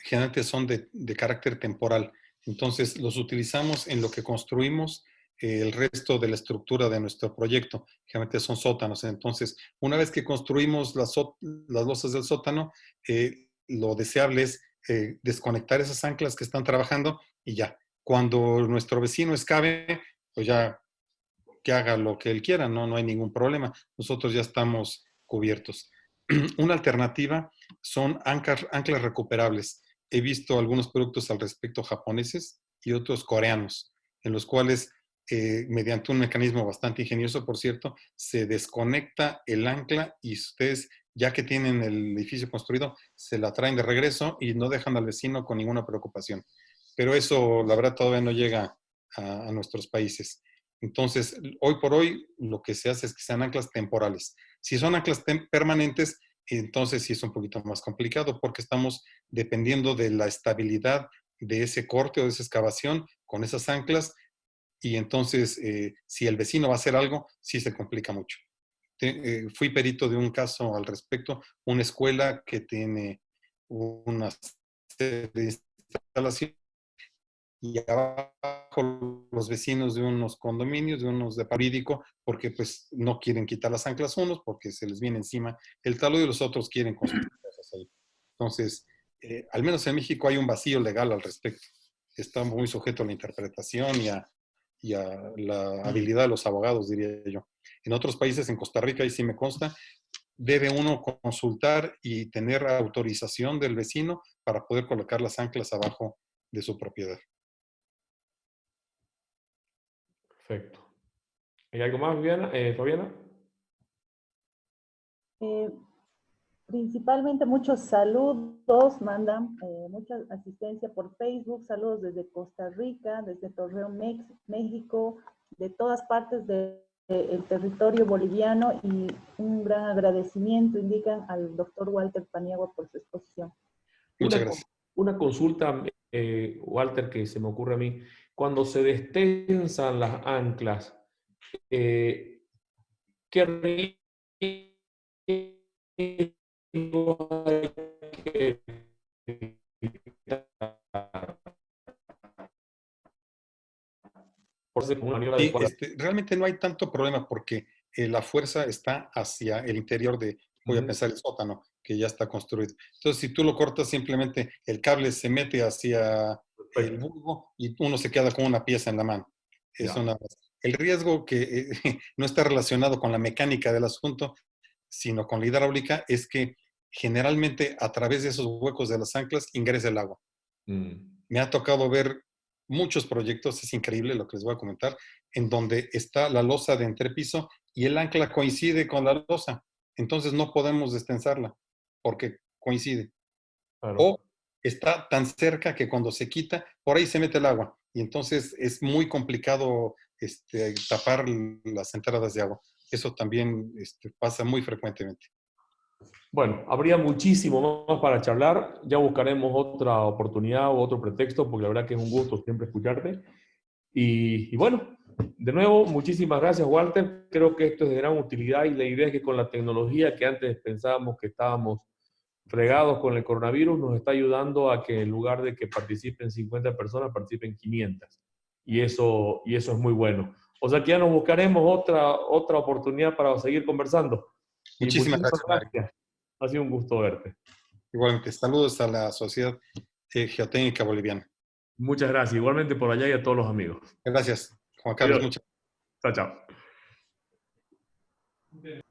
Speaker 2: generalmente son de carácter temporal. Entonces, los utilizamos en lo que construimos el resto de la estructura de nuestro proyecto. Generalmente son sótanos. Entonces, una vez que construimos las losas del sótano, lo deseable es desconectar esas anclas que están trabajando y ya. Cuando nuestro vecino excave, pues ya que haga lo que él quiera, ¿no? No hay ningún problema. Nosotros ya estamos cubiertos. Una alternativa son anclas recuperables. He visto algunos productos al respecto japoneses y otros coreanos, en los cuales, mediante un mecanismo bastante ingenioso, por cierto, se desconecta el ancla y ustedes, ya que tienen el edificio construido, se la traen de regreso y no dejan al vecino con ninguna preocupación. Pero eso, la verdad, todavía no llega a nuestros países. Entonces, hoy por hoy, lo que se hace es que sean anclas temporales. Si son anclas permanentes, entonces sí es un poquito más complicado porque estamos dependiendo de la estabilidad de ese corte o de esa excavación con esas anclas y entonces si el vecino va a hacer algo, sí se complica mucho. Fui perito de un caso al respecto, una escuela que tiene una serie de instalaciones y abajo los vecinos de unos condominios, de unos de parídico, porque pues no quieren quitar las anclas unos porque se les viene encima el talud y los otros quieren construir cosas ahí. Entonces, al menos en México hay un vacío legal al respecto. Está muy sujeto a la interpretación y a la habilidad de los abogados, diría yo. En otros países, en Costa Rica, y sí me consta, debe uno consultar y tener autorización del vecino para poder colocar las anclas abajo de su propiedad.
Speaker 1: Perfecto. ¿Hay algo más, Viviana? Fabiana?
Speaker 3: Principalmente muchos saludos, mandan mucha asistencia por Facebook, saludos desde Costa Rica, desde Torreón, México, de todas partes del territorio boliviano y un gran agradecimiento indican al doctor Walter Paniagua por su exposición.
Speaker 2: Muchas gracias.
Speaker 1: Una consulta, Walter, que se me ocurre a mí. Cuando se destensan las anclas, ¿qué riesgo hay que evitar? Por ser una maniobra
Speaker 2: Sí,
Speaker 1: adecuada.
Speaker 2: realmente no hay tanto problema porque la fuerza está hacia el interior de, voy a pensar, el sótano, que ya está construido. Entonces, si tú lo cortas, simplemente el cable se mete hacia el bulbo y uno se queda con una pieza en la mano. Eso nada más. El riesgo que no está relacionado con la mecánica del asunto, sino con la hidráulica, es que generalmente a través de esos huecos de las anclas ingresa el agua. Me ha tocado ver muchos proyectos, es increíble lo que les voy a comentar, en donde está la losa de entrepiso y el ancla coincide con la losa. Entonces no podemos destensarla porque coincide.
Speaker 1: Claro.
Speaker 2: O está tan cerca que cuando se quita, por ahí se mete el agua. Y entonces es muy complicado tapar las entradas de agua. Eso también pasa muy frecuentemente.
Speaker 1: Bueno, habría muchísimo más para charlar. Ya buscaremos otra oportunidad o otro pretexto, porque la verdad que es un gusto siempre escucharte. Y bueno, de nuevo, muchísimas gracias, Walter. Creo que esto es de gran utilidad y la idea es que con la tecnología que antes pensábamos que estábamos fregados con el coronavirus, nos está ayudando a que en lugar de que participen 50 personas, participen 500. Y eso es muy bueno. O sea que ya nos buscaremos otra oportunidad para seguir conversando. Y
Speaker 2: Muchísimas
Speaker 1: muchísimas
Speaker 2: gracias, Mario.
Speaker 1: gracias. Ha sido un gusto verte.
Speaker 2: Igualmente, saludos a la Sociedad Geotécnica Boliviana.
Speaker 1: Muchas gracias. Igualmente por allá y a todos los amigos.
Speaker 2: Gracias, Juan Carlos.
Speaker 1: Adiós.
Speaker 2: Muchas
Speaker 1: Chao, chao.